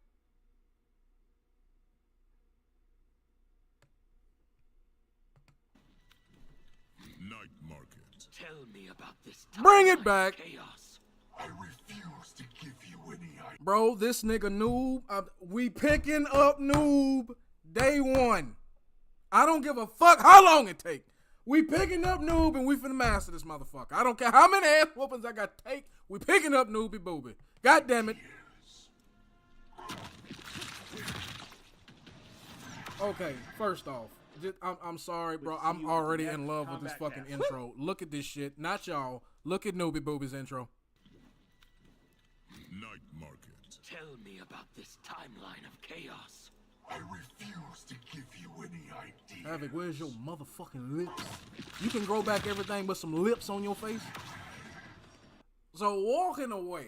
Night Market. Tell me about this. Bring it back. Chaos. I refuse to give you any idea. Bro, this nigga Noob, we picking up Noob day one. I don't give a fuck how long it take. We picking up Noob and we finna master this motherfucker. I don't care how many ass whoopings I got to take. We picking up Nooby Booby. God damn it. Okay, first off, I'm sorry, bro. I'm already in love with this fucking intro. Look at this shit. Not y'all. Look at Nooby Booby's intro. Night Market. Tell me about this timeline of chaos. I refuse to give you any idea. Havoc, where's your motherfucking lips? You can grow back everything but some lips on your face? So walking away.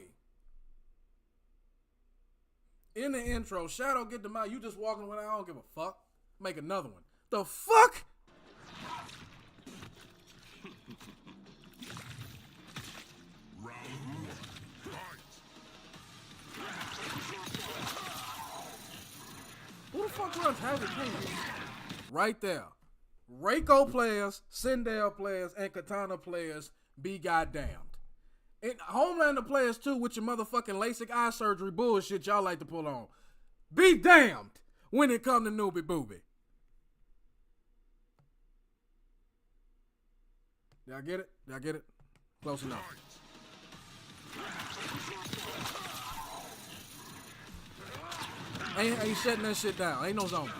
In the intro, Shadow get the mouth. You just walking away. I don't give a fuck. Make another one. The fuck? Round 1. Fight. Who the fuck runs Havoc Kingdom? Right there. Reiko players, Sindel players, and Katana players be goddamned. And Homelander players too with your motherfucking LASIK eye surgery bullshit y'all like to pull on. Be damned when it come to Nooby Booby. Y'all get it? Y'all get it? Close enough. Ain't shutting that shit down. Ain't no zone.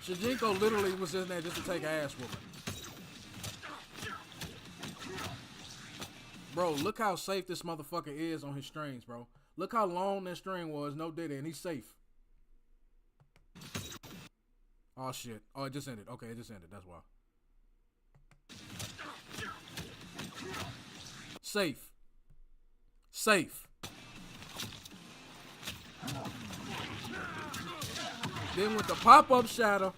Shijinko literally was in there just to take an ass whooping. Bro, look how safe this motherfucker is on his strings, bro. Look how long that string was, no diddy, and he's safe. Oh shit. Oh, it just ended. Okay, it just ended. That's why. Safe. Safe. Then with the pop-up shadow.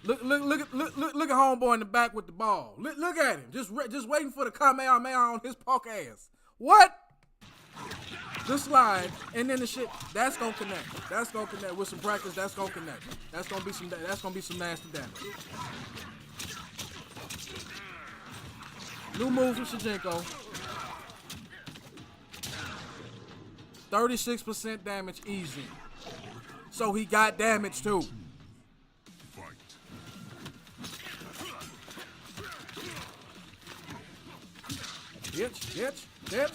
Look at homeboy in the back with the ball. Look at him. Just waiting for the Kamehameha on his punk ass. What? the slide, and then the shit. That's gonna connect. That's gonna connect with some practice. That's gonna connect. That's gonna be some. That's gonna be some nasty damage. New move from Shijinko. 36% damage easy. So he got damage too. Bitch. Get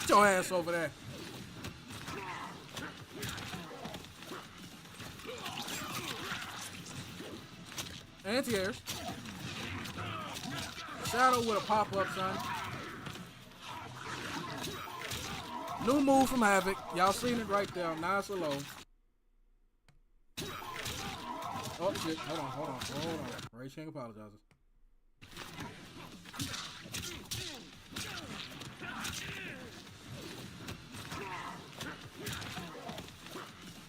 your ass over there. Anti-airs. Shadow with a pop-up, son. New move from Havoc. Y'all seen it right there. Nice or low. Oh, shit. Hold on. Ray Chang apologizes.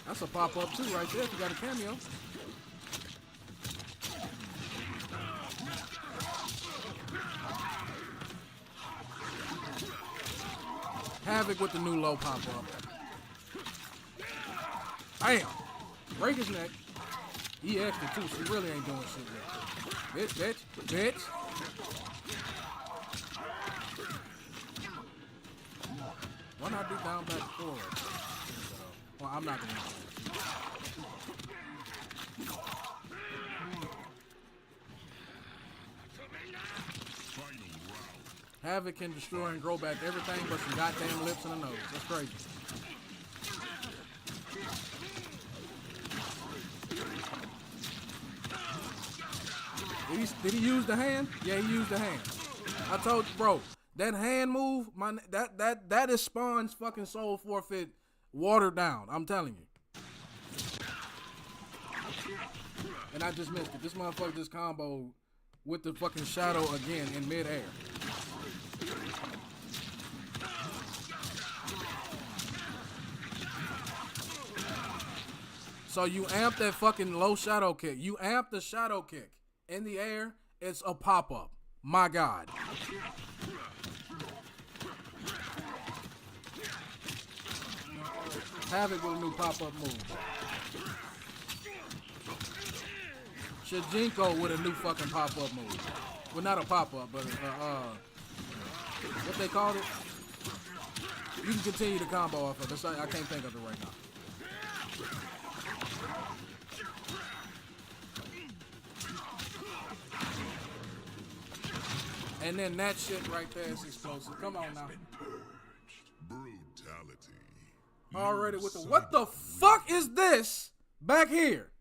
That's a pop-up, too, right there if you got a cameo. Havoc with the new low pop-up. Bam! Break his neck. He extra too, so he really ain't doing shit yet. Bitch. Why not do down back forward? Well, I'm not gonna do that. Havoc can destroy and grow back everything but some goddamn lips and a nose. That's crazy. Did he use the hand? Yeah, he used the hand. I told you, bro, that hand move, that is Spawn's fucking soul forfeit watered down. I'm telling you. And I just missed it. This motherfucker just comboed with the fucking shadow again in midair. So you amp that fucking low shadow kick. You amp the shadow kick. In the air, it's a pop-up. My God. Havoc with a new pop-up move. Shijinko with a new fucking pop-up move. Well, not a pop-up, but what they called it? You can continue the combo off of it. I can't think of it right now. And then that shit right there is explosive. Come on now. Brutality. Already with the what the fuck is this back here?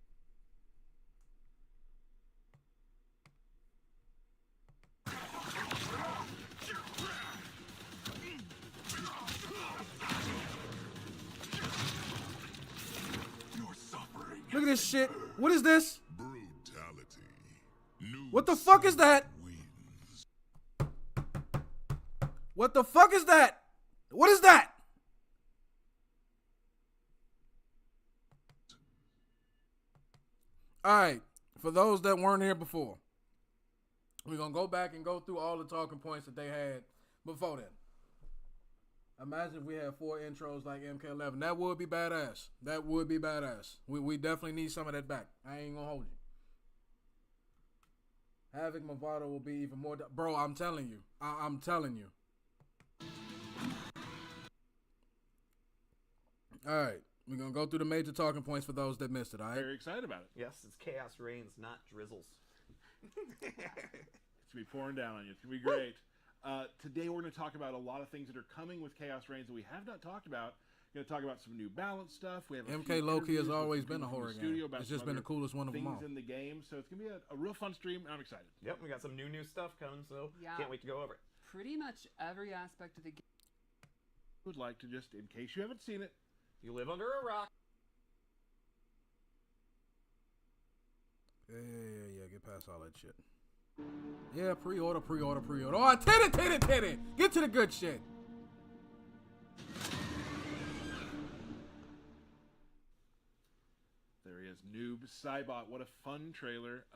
Look at this shit. What is this? Brutality. What the fuck is that? What the fuck is that? What is that? All right, for those that weren't here before, we're going to go back and go through all the talking points that they had before then. Imagine if we had 4 intros like MK11. That would be badass. That would be badass. We definitely need some of that back. I ain't going to hold you. Havoc Movado will be even more... Bro, I'm telling you. I'm telling you. All right, we're going to go through the major talking points for those that missed it, all right? Very excited about it. Yes, it's Chaos Reigns, not Drizzles. It's going to be pouring down on you. It's going to be great. Today we're going to talk about a lot of things that are coming with Chaos Reigns that we have not talked about. We're going to talk about some new balance stuff. We have MK Low-Key has always been a horror game. It's just been the coolest one of them all. Things in the game, so it's going to be a real fun stream, and I'm excited. Yep, we got some new stuff coming, so can't wait to go over it. Pretty much every aspect of the game. Would like to just, in case you haven't seen it, you live under a rock. Yeah. Get past all that shit. Yeah, pre-order. Oh, titty. Get to the good shit. There he is, Noob Saibot. What a fun trailer.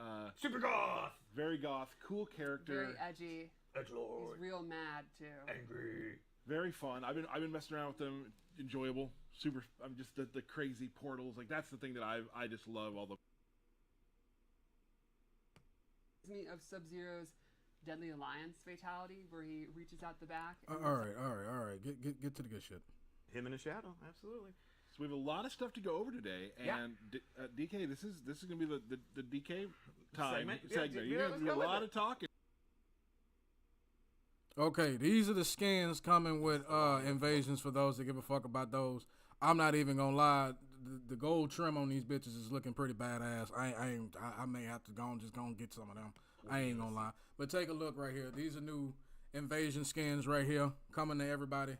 Super goth. Very goth, cool character. Very edgy. Edgelord. He's real mad too. Angry. Very fun. I've been messing around with them. Enjoyable. Super. I'm just the crazy portals. Like that's the thing that I just love. All the Me of Sub-Zero's Deadly Alliance fatality, where he reaches out the back. All right. Get to the good shit. Him in a shadow, absolutely. So we have a lot of stuff to go over today, and DK, this is gonna be the DK time segment. You're gonna do a lot of talking. Okay, these are the skins coming with invasions for those that give a fuck about those. I'm not even gonna lie, the gold trim on these bitches is looking pretty badass. I may have to go and get some of them. I ain't gonna lie. But take a look right here. These are new invasion skins right here coming to everybody.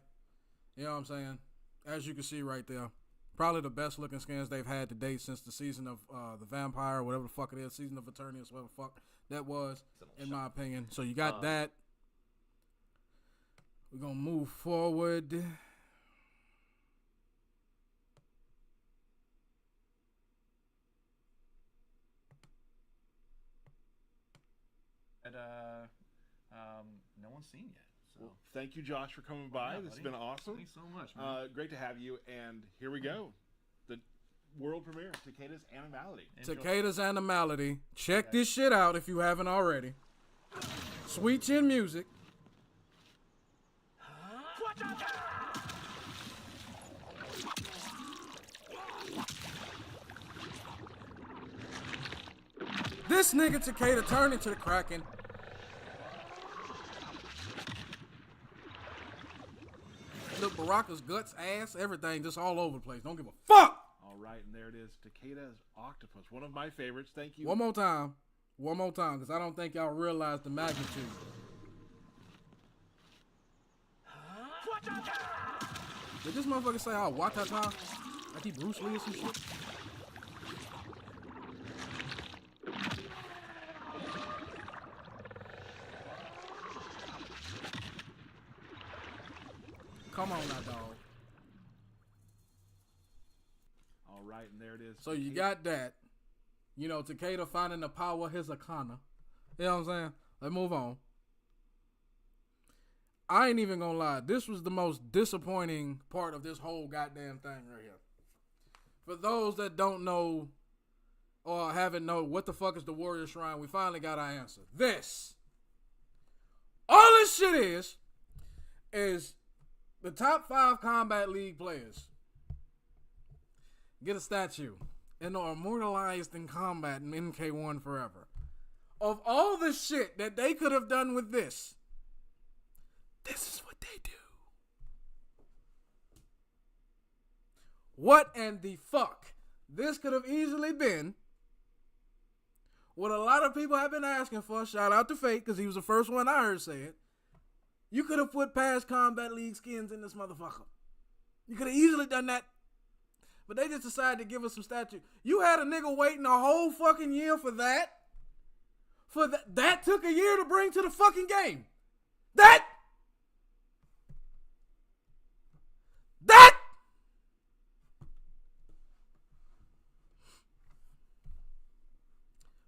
You know what I'm saying? As you can see right there. Probably the best looking skins they've had to date since the season of the Vampire, whatever the fuck it is, season of Eternius, whatever the fuck that was, in my opinion. So you got that. We're gonna move forward. No one's seen yet. So Well, thank you, Josh, for coming by. Yeah, This has buddy. been awesome. Thanks so much, man. Great to have you. And here we go. The world premiere, Takeda's Animality. Takeda's Animality. Check this shit out if you haven't already. Sweet chin music. This nigga Takeda turned into the Kraken. Look, Baraka's guts, ass, everything, just all over the place. Don't give a fuck. All right, and there it is. Takeda's Octopus, one of my favorites. Thank you. One more time, because I don't think y'all realize the magnitude. Did this motherfucker say, "Oh, Watata"? Like he Bruce Lee or some shit? Come on now, dog. All right, and there it is. So you got that. You know, Takeda finding the power of his Akana. You know what I'm saying? Let's move on. I ain't even gonna lie. This was the most disappointing part of this whole goddamn thing right here. For those that don't know or haven't know what the fuck is the Warrior Shrine, we finally got our answer. This. All this shit is the top 5 Combat League players get a statue and are immortalized in combat in MK1 forever. Of all the shit that they could have done with this is what they do. What and the fuck? This could have easily been what a lot of people have been asking for. Shout out to Fate, because he was the first one I heard say it. You could have put past Combat League skins in this motherfucker. You could have easily done that. But they just decided to give us some statue. You had a nigga waiting a whole fucking year for that. That took a year to bring to the fucking game. That.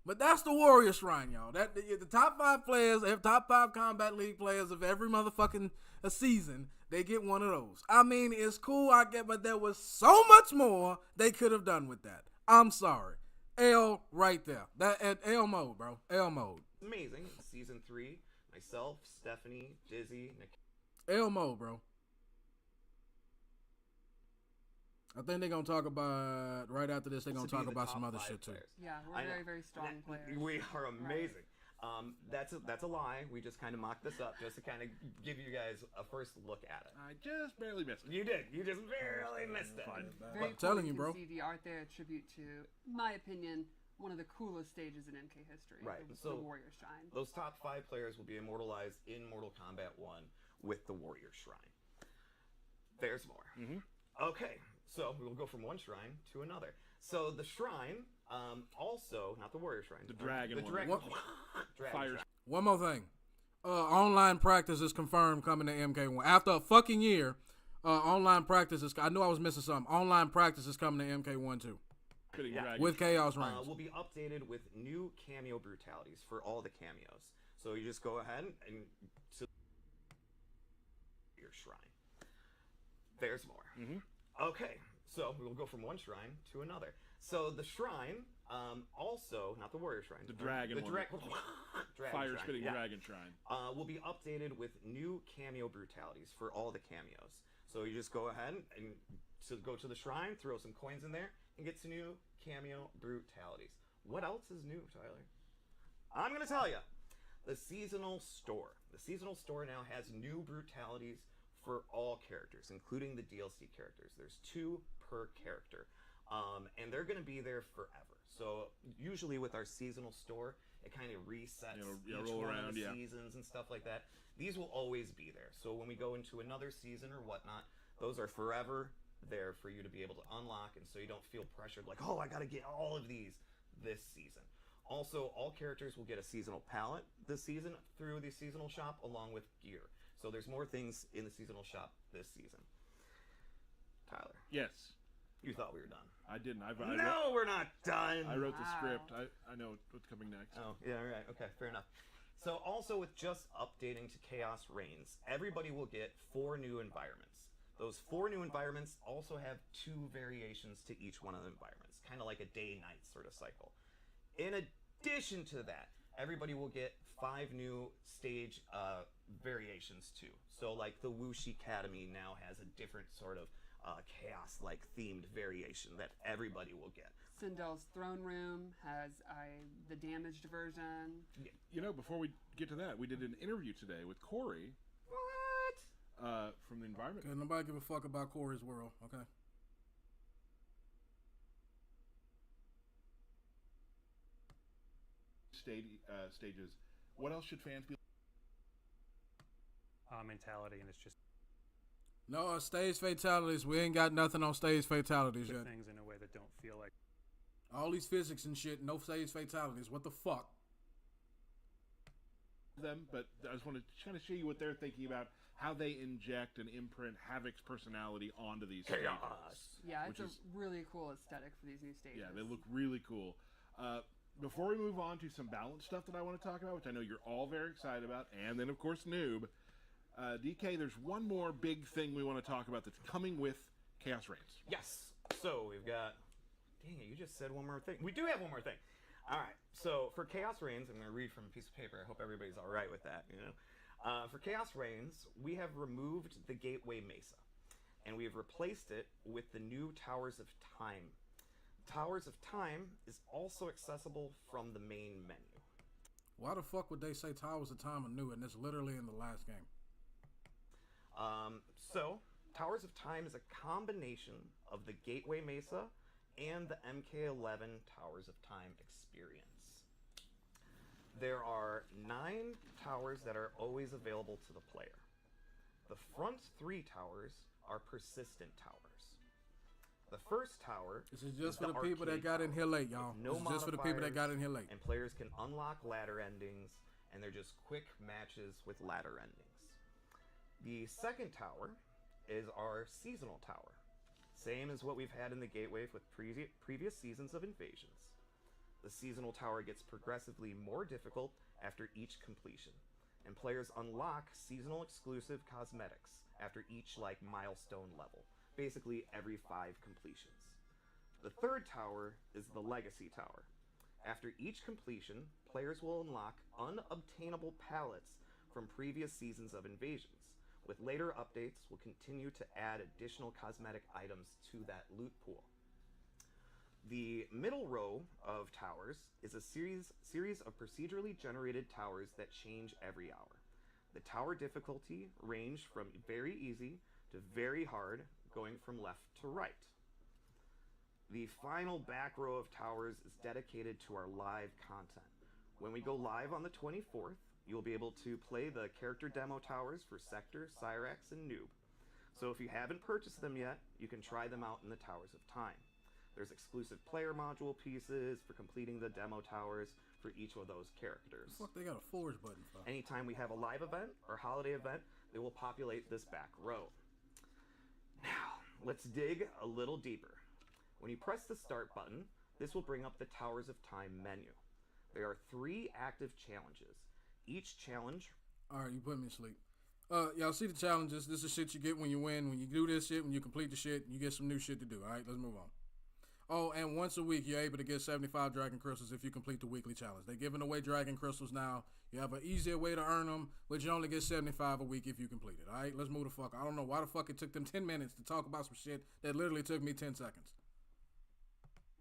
But that's the Warrior Shrine, y'all. That the top 5 players, top 5 Combat League players of every motherfucking season, they get one of those. I mean, it's cool, I get, but there was so much more they could have done with that. I'm sorry. L right there. That at L mode, bro. L mode. Amazing. Season 3. Myself, Stephanie, Dizzy, Nick. L mode, bro. I think they're going to talk about, right after this, they're going to talk about some other shit too. Yeah, we're very, very strong players. We are amazing. That's a lie. We just kind of mocked this up just to kind of give you guys a first look at it. I just barely missed it. You did. You just barely missed it. Very I'm telling cool. you, bro. See the art there, a tribute to, in my opinion, one of the coolest stages in MK history. Right. The Warrior Shrine. Those top 5 players will be immortalized in Mortal Kombat 1 with the Warrior Shrine. There's more. Mm-hmm. Okay, so we will go from one shrine to another. So the shrine, also, not the Warrior Shrine. The dragon The one. dragon. Dragon Fire. shrine. One more thing. Online practice is confirmed coming to MK1. After a fucking year, online practice is, I knew I was missing something. Online practice is coming to MK1 too. Yeah. With Chaos Reigns. Will be updated with new cameo brutalities for all the cameos. So you just go ahead and to your shrine. There's more. Okay, so we will go from one shrine to another. So the shrine, also, not the warrior shrine. The dragon The one. dragon Fire-spitting yeah. dragon shrine. Will be updated with new cameo brutalities for all the cameos. So you just go ahead and go to the shrine, throw some coins in there, and get some new cameo brutalities. What else is new, Tyler? I'm going to tell you. The seasonal store. The seasonal store now has new brutalities for all characters, including the DLC characters. There's 2 per character. And they're going to be there forever. So usually with our seasonal store, it kind of resets each roll one around, of the seasons and stuff like that. These will always be there. So when we go into another season or whatnot, those are forever there for you to be able to unlock, and so you don't feel pressured like, oh, I got to get all of these this season. Also, all characters will get a seasonal palette this season through the seasonal shop along with gear. So there's more things in the seasonal shop this season. Tyler. Yes. You thought we were done. I didn't. No, we're not done. I wrote the script. I know what's coming next. Oh, yeah, right. Okay, fair enough. So also with just updating to Chaos Reigns, everybody will get 4 new environments. Those 4 new environments also have 2 variations to each one of the environments, kind of like a day-night sort of cycle. In addition to that, everybody will get 5 new stage variations too. So like the Whoosh Academy now has a different sort of chaos-like themed variation that everybody will get. Sindel's throne room has the damaged version. You know, before we get to that, we did an interview today with Corey. What? From the environment. Okay, nobody give a fuck about Corey's world, okay? Stages. What else should fans be? Mentality, and it's just No, stage fatalities. We ain't got nothing on stage fatalities put yet. things in a way that don't feel like. All these physics and shit, no stage fatalities. What the fuck? Them, but I just want to kind of show you what they're thinking about, how they inject and imprint Havoc's personality onto these stages. Yeah, it's a really cool aesthetic for these new stages. Yeah, they look really cool. Before we move on to some balance stuff that I want to talk about, which I know you're all very excited about, and then of course Noob, DK, there's one more big thing we want to talk about that's coming with Chaos Reigns. Yes. So we've got. Dang it! You just said one more thing. We do have one more thing. All right. So for Chaos Reigns, I'm going to read from a piece of paper. I hope everybody's all right with that. You know, for Chaos Reigns, we have removed the Gateway Mesa, and we have replaced it with the new Towers of Time. Towers of Time is also accessible from the main menu. Why the fuck would they say Towers of Time are new and it's literally in the last game? So Towers of Time is a combination of the Gateway Mesa and the MK11 Towers of Time experience. There are 9 towers that are always available to the player. The front 3 towers are persistent towers. The first tower. This is just for the people that got in here late, y'all. No This is just for the people that got in here late. And players can unlock ladder endings, and they're just quick matches with ladder endings. The second tower is our seasonal tower. Same as what we've had in the Gateway with previous seasons of Invasions. The seasonal tower gets progressively more difficult after each completion, and players unlock seasonal exclusive cosmetics after each milestone level. Basically every 5 completions. The third tower is the Legacy Tower. After each completion, players will unlock unobtainable palettes from previous seasons of Invasions. With later updates, we'll continue to add additional cosmetic items to that loot pool. The middle row of towers is a series of procedurally generated towers that change every hour. The tower difficulty range from very easy to very hard, going from left to right. The final back row of towers is dedicated to our live content. When we go live on the 24th, you'll be able to play the character demo towers for Sector, Cyrax, and Noob. So if you haven't purchased them yet, you can try them out in the Towers of Time. There's exclusive player module pieces for completing the demo towers for each of those characters. Fuck, they got a forge button for. Anytime we have a live event or holiday event, they will populate this back row. Now, let's dig a little deeper. When you press the start button, this will bring up the Towers of Time menu. There are 3 active challenges. Each challenge... Alright, you put me to sleep. Y'all see the challenges. This is shit you get when you win. When you do this shit, when you complete the shit, you get some new shit to do. All right, let's move on. Oh, and once a week, you're able to get 75 Dragon Crystals if you complete the weekly challenge. They're giving away Dragon Crystals now. You have an easier way to earn them, but you only get 75 a week if you complete it. All right, let's move the fuck. I don't know why the fuck it took them 10 minutes to talk about some shit that literally took me 10 seconds.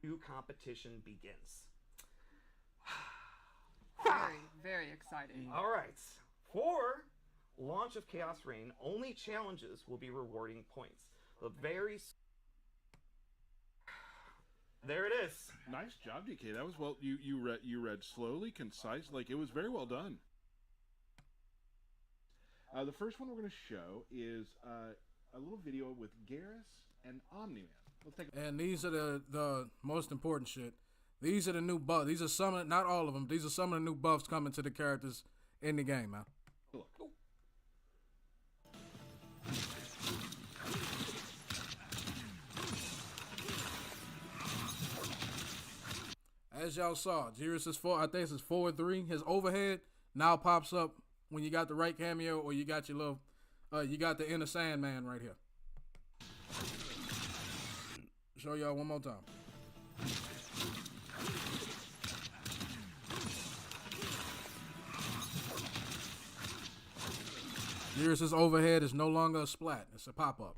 New competition begins. Very, very exciting. All right. For launch of Chaos Reign, only challenges will be rewarding points. The very... There it is. Nice job, DK. That was well. You read slowly, concise. Like, it was very well done. The first one we're going to show is a little video with Garrus and Omni-Man. Let's take And these are the most important shit. These are the new buffs. These are some of, not all of them. These are some of the new buffs coming to the characters in the game, man. a look. As y'all saw, Jirus is I think this is forward 3. His overhead now pops up when you got the right cameo or you got your little, you got the inner Sandman right here. Show y'all one more time. Jirus' overhead is no longer a splat, it's a pop-up.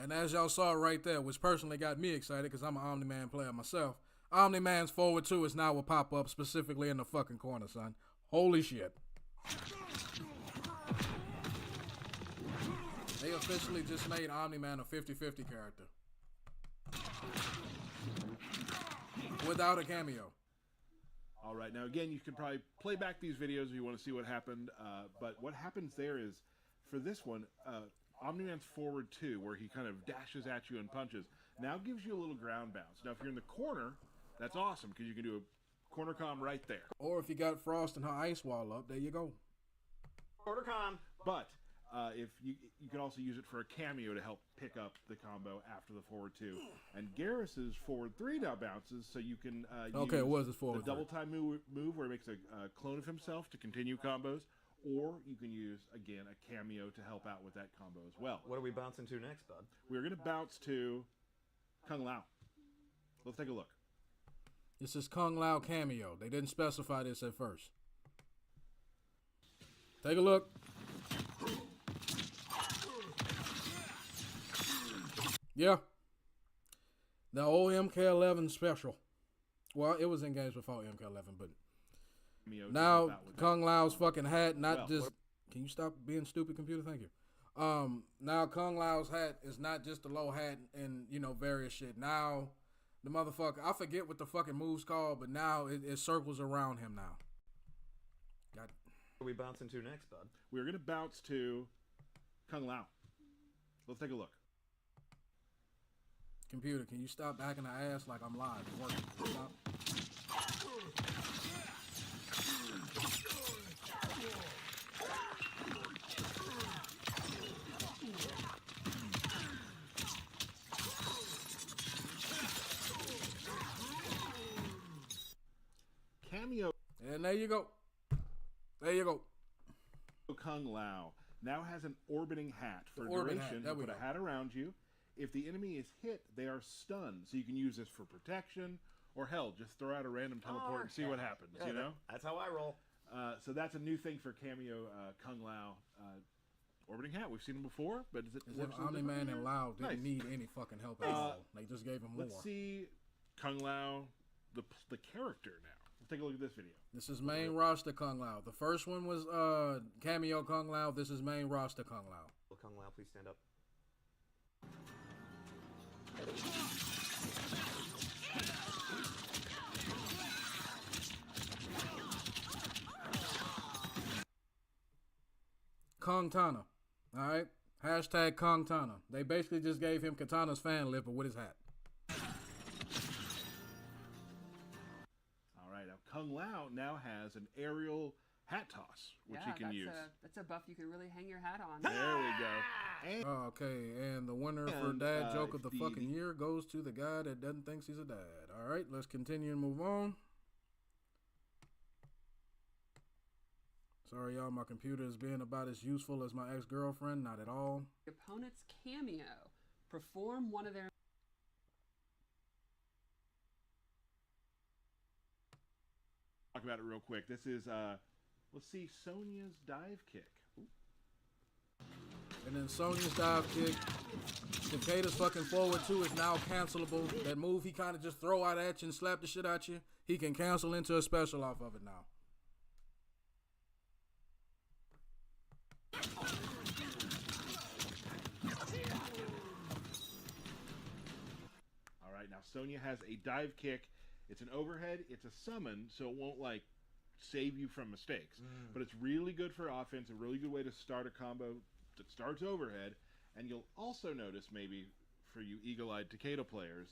And as y'all saw right there, which personally got me excited because I'm an Omni-Man player myself, Omni-Man's forward 2 is now a pop-up specifically in the fucking corner, son. Holy shit. They officially just made Omni-Man a 50-50 character. Without a cameo. All right, now again, you can probably play back these videos if you want to see what happened. But what happens there is, for this one, Omni-Man's forward 2, where he kind of dashes at you and punches, now gives you a little ground bounce. Now, if you're in the corner, that's awesome, because you can do a corner comm right there. Or if you got Frost and her ice wall up, there you go. Corner comm. But if you can also use it for a cameo to help pick up the combo after the forward 2. And Garrus's forward 3 now bounces, so you can use what is his forward the double time move where he makes a clone of himself to continue combos. Or you can use, again, a cameo to help out with that combo as well. What are we bouncing to next, bud? We're going to bounce to Kung Lao. Let's take a look. This is Kung Lao cameo. They didn't specify this at first. Take a look. Yeah. The old MK11 special. Well, it was in games before MK11, but now Kung Lao's fucking hat, not just... Can you stop being stupid, computer? Thank you. Now Kung Lao's hat is not just a low hat and, you know, various shit. Now, the motherfucker... I forget what the fucking move's called, but now it circles around him now. What are we bouncing to next, bud? We're going to bounce to Kung Lao. Let's take a look. Computer, can you stop acting an ass like I'm live? It's working. Stop. Cameo. And there you go. There you go. Kung Lao now has an orbiting hat. For Orbiting duration, hat. you put a hat around you. If the enemy is hit, they are stunned. So you can use this for protection, or hell, just throw out a random teleport and see what happens, you know? That's how I roll. So that's a new thing for cameo Kung Lao. Orbiting hat, we've seen him before, but is it Omni-Man and Lao didn't need any fucking help at all. They just gave him more. Let's see Kung Lao, the character now. Let's take a look at this video. This is main roster Kung Lao. The first one was cameo Kung Lao. This is main roster Kung Lao. Will Kung Lao please stand up? Kung Tana. Alright? Hashtag Kung Tana. They basically just gave him Katana's fan lip, but with his hat. Alright, now Kung Lao now has an aerial hat toss, which he can use. That's a buff you can really hang your hat on. There we go. And Okay, and the winner for dad joke of the fucking year goes to the guy that doesn't think he's a dad. Alright, let's continue and move on. Sorry, y'all, my computer is being about as useful as my ex-girlfriend. Not at all. Opponent's cameo. Perform one of their... Talk about it real quick. This is, let's see, Sonya's dive kick. Ooh. And then Sonya's dive kick. Takeda's fucking forward two is now cancelable. That move he kind of just throw out at you and slap the shit out you, he can cancel into a special off of it now. All right, now Sonya has a dive kick. It's an overhead. It's a summon, so it won't like save you from mistakes. But it's really good for offense. A really good way to start a combo that starts overhead. And you'll also notice, maybe for you eagle-eyed Takeda players,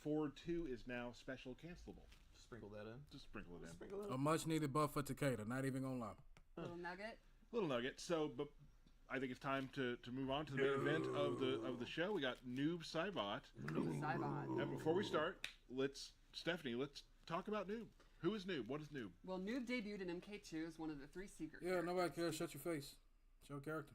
forward two is now special cancelable. Sprinkle that in. Just sprinkle it in. Sprinkle it in. A much-needed buff for Takeda. Not even gonna lie. Little nugget. Little nugget. So, but I think it's time to move on to the main event of the show. We got Noob Saibot. Saibot. And before we start, let's talk about Noob. Who is Noob? What is Noob? Well, Noob debuted in MK2 as one of the 3 secret Yeah, characters. nobody cares. Shut your face. Show character.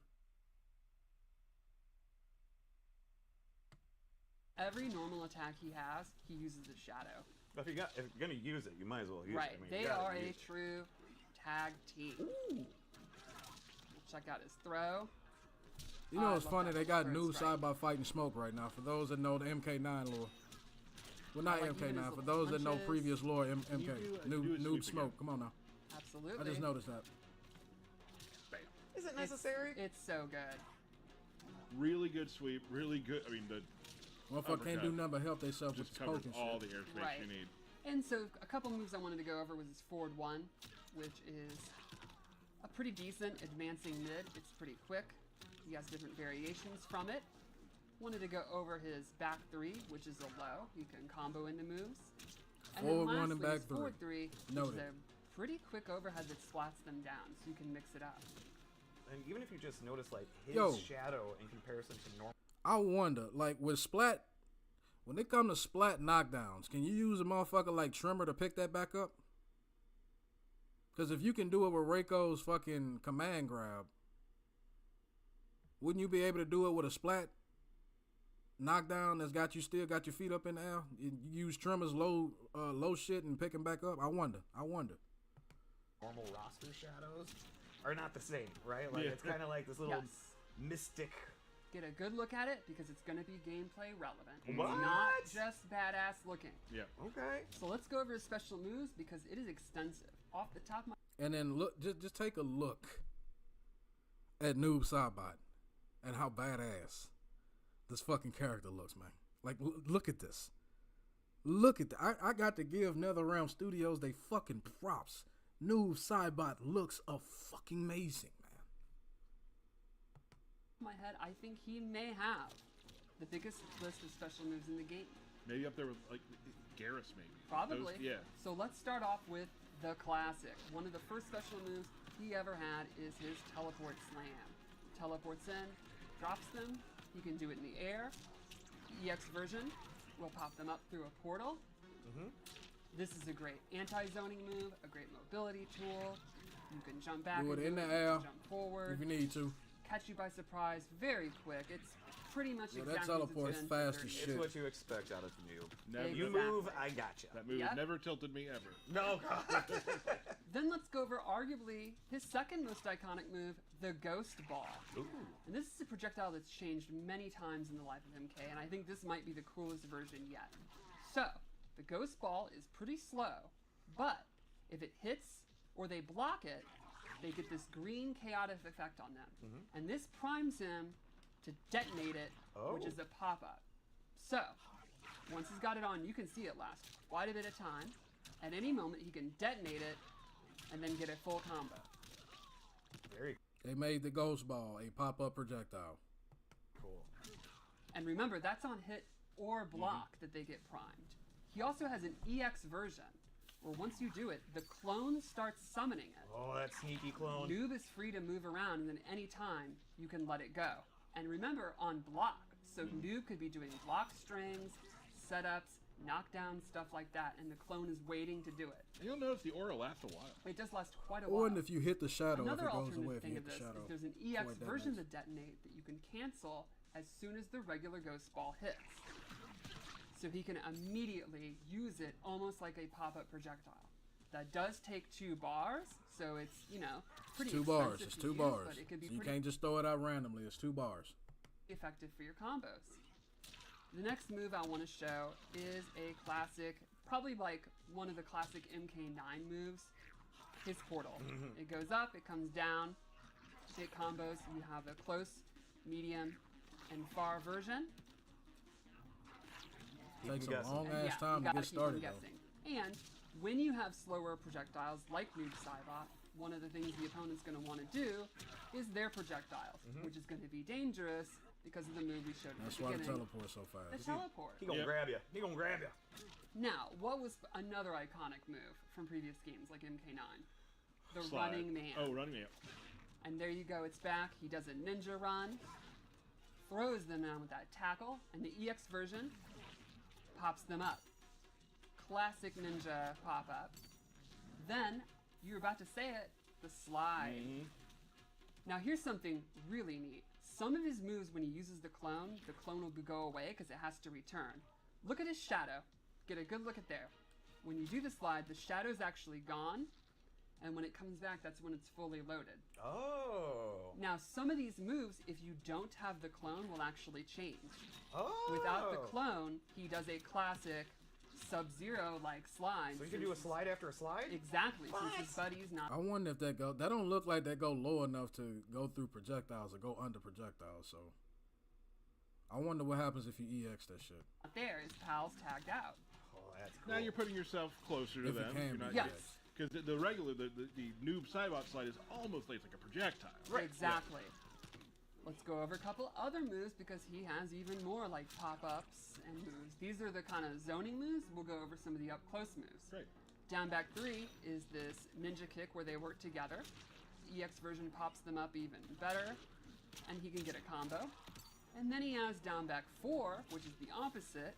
Every normal attack he has, he uses a shadow. If you're gonna use it, you might as well use Right. it. I mean, They you gotta are a use it. true tag team. We'll check out his throw. You know I it's love funny, that they got first Noob strike. Saibot fighting Smoke right now. For those that know the MK9 lore. Well, not I like even his MK9. For little those that know punches. previous lore, Can MK. you do a Noob sweep Smoke. again? Come on now. Absolutely. I just noticed that. Bam. Is it It's- necessary? It's so good. Really good sweep. Really good. I mean, the Motherfucker can't do uppercut nothing but help themselves with just the covers poking all shit. the airspace Right. you need. And so a couple moves I wanted to go over was his forward 1, which is a pretty decent advancing mid. It's pretty quick. He has different variations from it. Wanted to go over his back 3, which is a low. You can combo into moves. And Forward then 1 and lastly, back his forward 3. 3, which Noted. is a pretty quick overhead that splats them down, so you can mix it up. And even if you just notice like his Yo. shadow in comparison to normal. I wonder, like with Splat, when it come to Splat knockdowns, can you use a motherfucker like Trimmer to pick that back up? Because if you can do it with Reiko's fucking command grab, wouldn't you be able to do it with a Splat knockdown that's got you still got your feet up in the air? You use Trimmer's low shit and pick him back up? I wonder. Normal roster shadows are not the same, right? Like Yeah. it's kind of like this little Yes. mystic. Get a good look at it because it's going to be gameplay relevant. What? It's not just badass looking. Yeah. Okay. So let's go over his special moves because it is extensive. Off the top of my And then look, just take a look at Noob Saibot and how badass this fucking character looks, man. Like, look at this. Look at that. I got to give NetherRealm Studios they fucking props. Noob Saibot looks fucking amazing, man. my head, I think he may have the biggest list of special moves in the game. Maybe up there with like Garrus, maybe. Probably. Those- yeah. So let's start off with the classic. One of the first special moves he ever had is his teleport slam. Teleports in, drops them. He can do it in the air. EX version will pop them up through a portal. This is a great anti-zoning move, a great mobility tool. You can jump back Do it and in the you air can jump forward, if you need to. catch you by surprise, very quick. It's pretty much Yeah, that exactly as teleport's it's been fast for as 30 shit. It's what you expect out of you. Never, You Exactly. move, I gotcha. That move Yep. never tilted me ever. No, God. Then let's go over arguably his second most iconic move, the Ghost Ball. And this is a projectile that's changed many times in the life of MK, and I think this might be the coolest version yet. So, the Ghost Ball is pretty slow, but if it hits or they block it, they get this green chaotic effect on them. And this primes him to detonate it, which is a pop-up. So, once he's got it on, you can see it last quite a bit of time. At any moment, he can detonate it and then get a full combo. Very They made the Ghost Ball a pop-up projectile. cool. And remember, that's on hit or block that they get primed. He also has an EX version, where once you do it, the clone starts summoning it. Oh, that sneaky clone. Noob is free to move around, and then anytime, you can let it go. And remember, on block, so Noob could be doing block strings, setups, knock down stuff like that, and the clone is waiting to do it. And you'll notice the aura lasts a while. It does last quite a while. Or if you hit the shadow, Another if it goes alternate away, if you thing hit of the this shadow. is there's an point EX that version makes. of the detonate that you can cancel as soon as the regular ghost ball hits. So he can immediately use it almost like a pop-up projectile. That does take 2 bars, so it's, you know, pretty It's 2 bars. expensive It's to 2 use, bars. but it could be So you pretty can't just throw it out randomly. It's 2 bars. effective for your combos. The next move I want to show is a classic, probably like one of the classic MK9 moves, his portal. It goes up, it comes down, it combos. You have a close, medium, and far version. Takes a guessing. long And ass yeah, time you to gotta get keep on started though. guessing. And when you have slower projectiles like Noob Saibot, one of the things the opponent's going to want to do is their projectiles, which is going to be dangerous because of the move we showed at That's the why the beginning. teleport's so The fast. teleport. He gonna Yep. grab you. He gonna grab you. Now, what was another iconic move from previous games like MK9? The Slide. running man. Oh, running man. And there you go, it's back. He does a ninja run, throws them down with that tackle, and the EX version pops them up. Classic ninja pop up. Then, you were about to say it, the slide. Now here's something really neat. Some of his moves, when he uses the clone will go away because it has to return. Look at his shadow. Get a good look at there. When you do the slide, the shadow's actually gone, and when it comes back, that's when it's fully loaded. Oh. Now, some of these moves, if you don't have the clone, will actually change. Oh. Without the clone, he does a classic Sub-Zero like slide. So you can do a slide after a slide? Exactly, since his buddy's not. I wonder if that don't look like that go low enough to go through projectiles or go under projectiles. So I wonder what happens if you EX that shit. There, his pal's tagged out. Oh, that's cool. Now you're putting yourself closer to If it them. can You're be, not yes. Because the regular, the noob Saibot slide is almost like it's like a projectile. Exactly. Let's go over a couple other moves because he has even more like pop-ups and moves. These are the kind of zoning moves. We'll go over some of the up-close moves. Great. Down back 3 is this ninja kick where they work together. The EX version pops them up even better, and he can get a combo. And then he has down back 4, which is the opposite,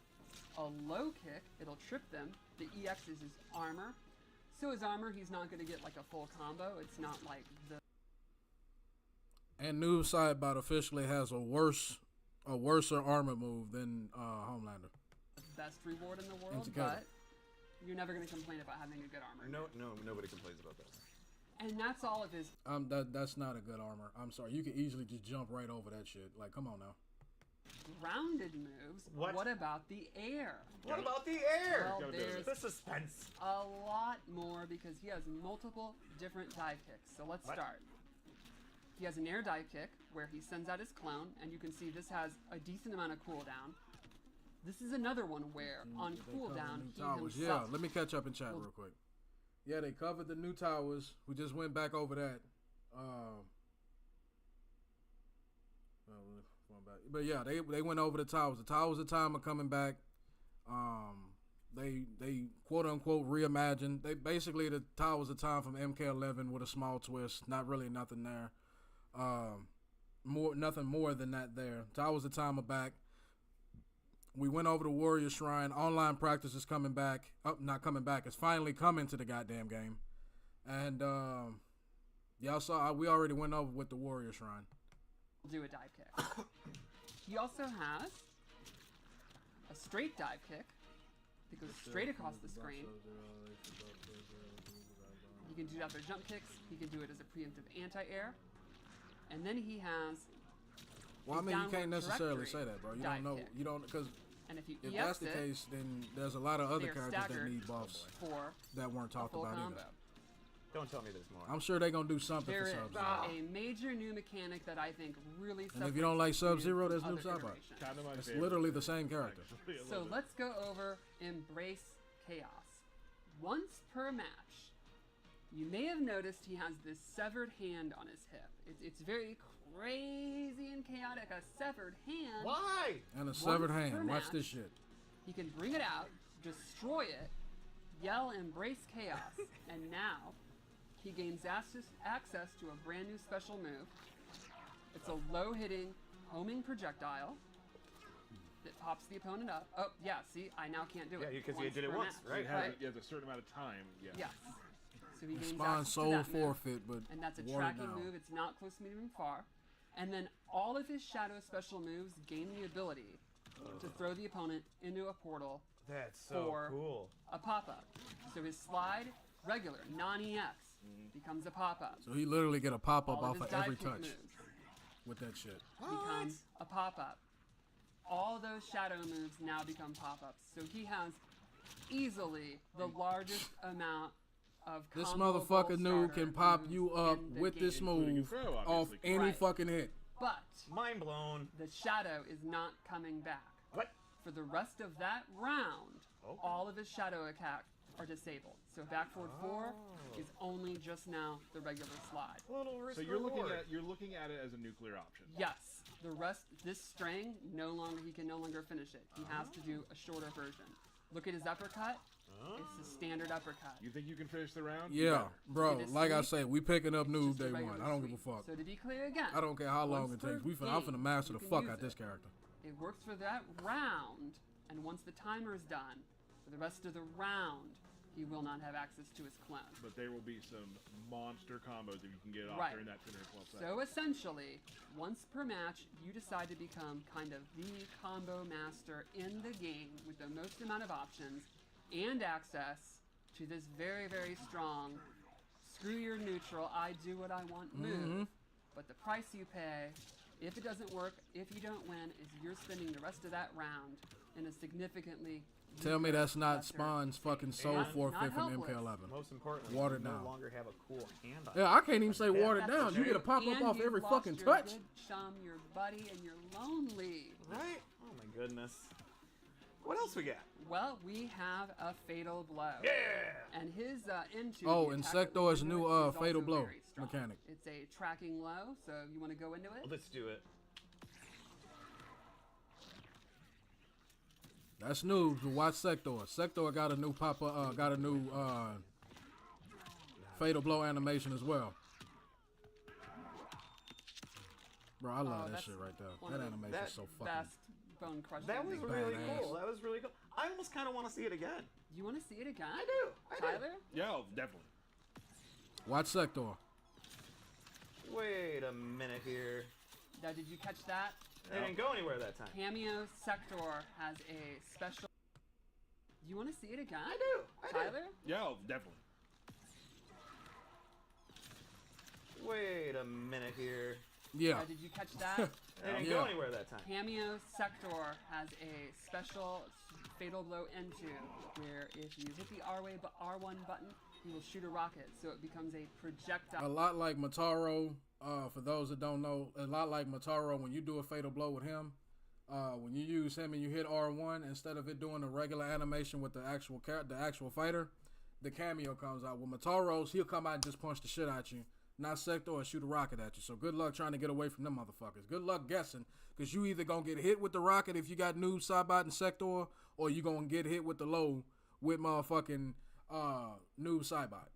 a low kick. It'll trip them. The EX is his armor. So his armor, he's not going to get like a full combo. It's not like the And Noob Saibot officially has a worser armor move than Homelander. best reward in the world, Together. but you're never going to complain about having a good armor. Nobody complains about that. And that's all of his That's not a good armor. I'm sorry. You can easily just jump right over that shit. Like, come on now. grounded moves. What? About the air? What about the air? Well, there's The suspense. a lot more because he has multiple different dive kicks. So let's start. He has an air dive kick where he sends out his clone, and you can see this has a decent amount of cooldown. This is another one where on They covered cooldown new he towers. Yeah, himself. let me catch up in chat real quick. Yeah, they covered the new towers. We just went back over that. But yeah, they went over the towers. The towers of time are coming back. They quote unquote reimagined. They basically the towers of time from MK11 with a small twist. Not really nothing there. Nothing more than that there. Towers of time are back. We went over the Warrior Shrine. Online practice is coming back. Not coming back. It's finally coming to the goddamn game. And y'all saw we already went over with the Warrior Shrine. Do a dive kick. He also has a straight dive kick that goes straight across the screen. He can do other jump kicks. He can do it as a preemptive anti-air. And then he has Well, I his mean, you downward can't necessarily trajectory say that, bro. You dive don't know. kick. You don't because And if you if EX that's the it, case, then there's a lot of other they are characters that staggered need buffs for that weren't a talked full about combo. either. Don't tell me there's more. I'm sure they're gonna do something There for is Sub-Zero. a major new mechanic that I think really And if you don't like separates Sub-Zero, from there's other Noob Saibot. iterations. Kind of my It's favorite. literally the same character. Actually, a So little bit. let's go over Embrace Chaos. Once per match, you may have noticed he has this severed hand on his hip. It's very crazy and chaotic. A severed hand. Why? And a severed Once per hand. Watch this match. shit. He can bring it out, destroy it, yell Embrace Chaos, and now he gains access to a brand new special move. It's a low-hitting homing projectile. that pops the opponent up. Oh, yeah, see, I now can't do it. Yeah, because you did it per once, match, right? You have a certain amount of time. Yeah. Yes. So he gains Spawn access to soul that move, forfeit, but and that's a watered tracking down. move. It's not close, medium, and far. And then all of his shadow special moves gain the ability to throw the opponent into a portal That's so for cool. a pop-up. So his slide, regular, non-EX, becomes a pop-up. So he literally get a pop up All off of of his dive every kick touch moves with that shit. becomes a pop-up. All those shadow moves now become pop-ups. So he has easily the largest amount of This comboable motherfucker noob starter can pop moves you up in the with this game. move throw, off obviously. any Right. fucking hit. But Mind blown. the shadow is not coming back. What? For the rest of that round, Okay. all of his shadow attack are disabled. So back forward 4 is only just now the regular slide. Little risk So you're looking reward. at it as a nuclear option. Yes, the rest, this string, he can no longer finish it. He has to do a shorter version. Look at his uppercut. It's a standard uppercut. You think you can finish the round? You Yeah, better. bro. It is Like I sweep. say, we picking up It's noob just a day one. regular I don't give a sweep. fuck. So to be clear again, I don't care how long once it takes. per I'm finna game, master you the can fuck use out this it. character. It works for that round, and once the timer is done, for the rest of the round, he will not have access to his clone. But there will be some monster combos if you can get it off Right. during that 10 or 12 seconds. So essentially, once per match, you decide to become kind of the combo master in the game with the most amount of options and access to this very, very strong screw your neutral, I do what I want move. But the price you pay, if it doesn't work, if you don't win, is you're spending the rest of that round in a significantly Tell me weaker, that's not lesser Spawn's fucking soul Not- forfeit not from helpless. MK11. Most importantly, Watered you no down. longer have a cool hand on Yeah, I can't even say watered That's down. You get a true. pop up And off you've every lost fucking your touch. good chum, your buddy, and you're lonely. Right? Oh my goodness. What else we got? Well, we have a fatal blow. Yeah! And his into Oh, the and attack that we Sector's do new, with is also fatal blow very strong. mechanic. It's a tracking low, so you want to go into it? Let's do it. That's new. To watch Sector. Sector got a new fatal blow animation as well. Bro, I love that that's shit right there. one That of the animation's so fucking. Best bone crushing. That was things. really Badass. cool. That was really cool. I almost kind of want to see it again. You want to see it again? I do. I do. Tyler? Yeah, oh, definitely. Watch Sector. Wait a minute here. Now, did you catch that? They didn't go anywhere that time. Cameo Sector has a special. You want to see it again? I do. I do. Tyler? Yeah, oh, definitely. Wait a minute here. Yeah. Now, did you catch that? They didn't Yeah. go anywhere that time. Cameo Sector has a special fatal blow into where if you hit the R1 button, he will shoot a rocket, so it becomes a projectile. A lot like Mataro, for those that don't know, a lot like Mataro, when you do a fatal blow with him, when you use him and you hit R1, instead of it doing a regular animation with the actual fighter, the cameo comes out. With Mataro's, he'll come out and just punch the shit out you, not Sector, or shoot a rocket at you. So good luck trying to get away from them motherfuckers. Good luck guessing, because you either going to get hit with the rocket if you got Noob, Saibot, and Sector, or you going to get hit with the low with motherfucking Noob, Saibot.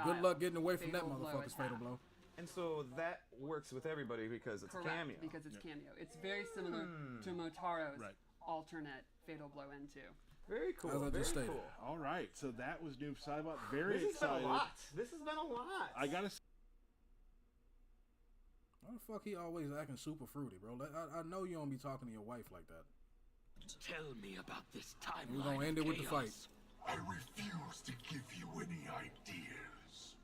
Good luck getting away from that Fatal blow motherfucker's fatal attack. blow. And so that works with everybody because it's Correct, cameo. because it's cameo. It's very similar to Motaro's Right. alternate fatal blow into. Very cool. As I Very just stated. cool. All right, so that was Noob Saibot. Very This has been excited. a lot. This has been a lot. I gotta. Why the fuck he always acting super fruity, bro? I know you don't be talking to your wife like that. Tell me about this timeline. We're gonna end it with the fight. chaos. I refuse to give you any ideas.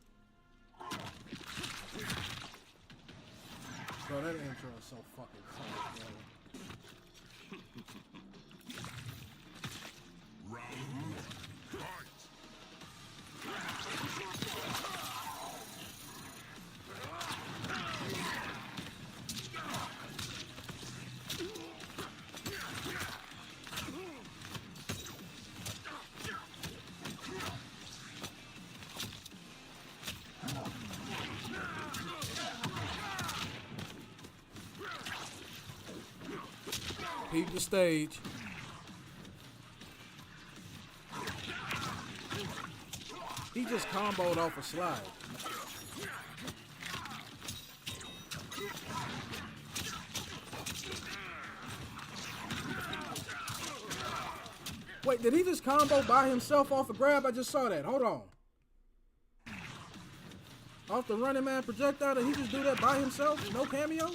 Bro, that intro is so fucking cold, bro. Round fight. Peep the stage. He just comboed off a slide. Wait, did he just combo by himself off a grab? I just saw that. Hold on. Off the running man projectile, did he just do that by himself? No cameo?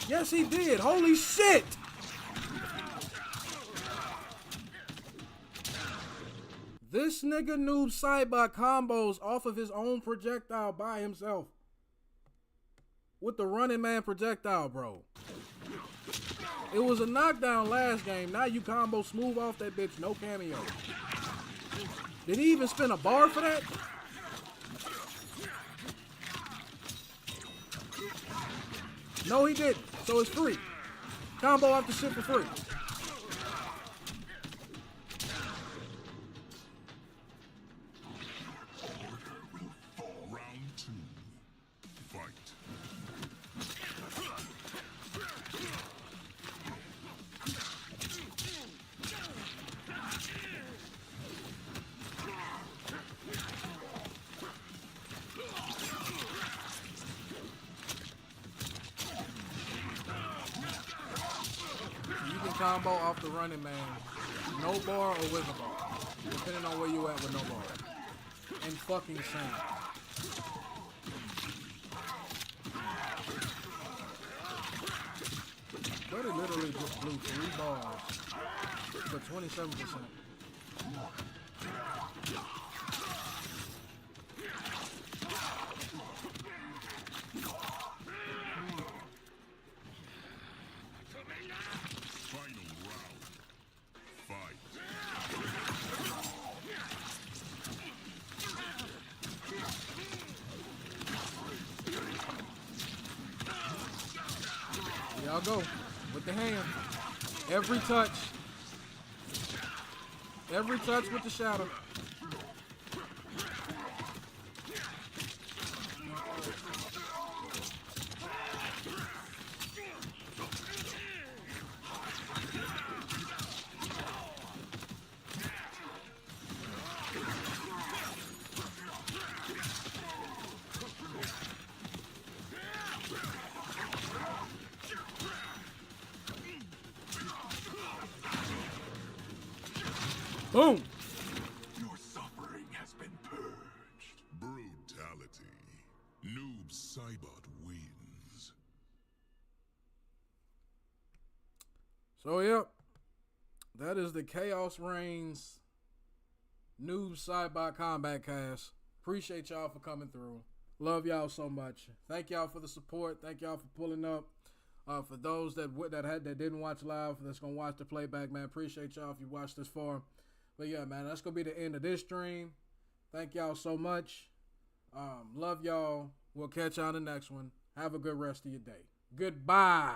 Yes, he did. Holy shit! This nigga Noob Saibot combos off of his own projectile by himself. With the running man projectile, bro. It was a knockdown last game. Now you combo smooth off that bitch. No cameo. Did he even spin a bar for that? No, he didn't. So it's free. Combo off the shit for free. Round 2. Fight. You can combo off the running man. No bar or with a bar. Depending on where you at with no bar. And fucking same. Buddy literally just blew 3 bars for 27%. Final round. Fight. Y'all go with the hand. Every touch. Every touch with the shadow. Boom! Your suffering has been purged. Brutality. Noob Saibot wins. So, yep. That is the Chaos Reigns Noob Saibot Kombat Cast. Appreciate y'all for coming through. Love y'all so much. Thank y'all for the support. Thank y'all for pulling up. For those that didn't watch live, that's gonna watch the playback, man. Appreciate y'all if you watched this far. But yeah, man, that's gonna be the end of this stream. Thank y'all so much. Love y'all. We'll catch y'all on the next one. Have a good rest of your day. Goodbye.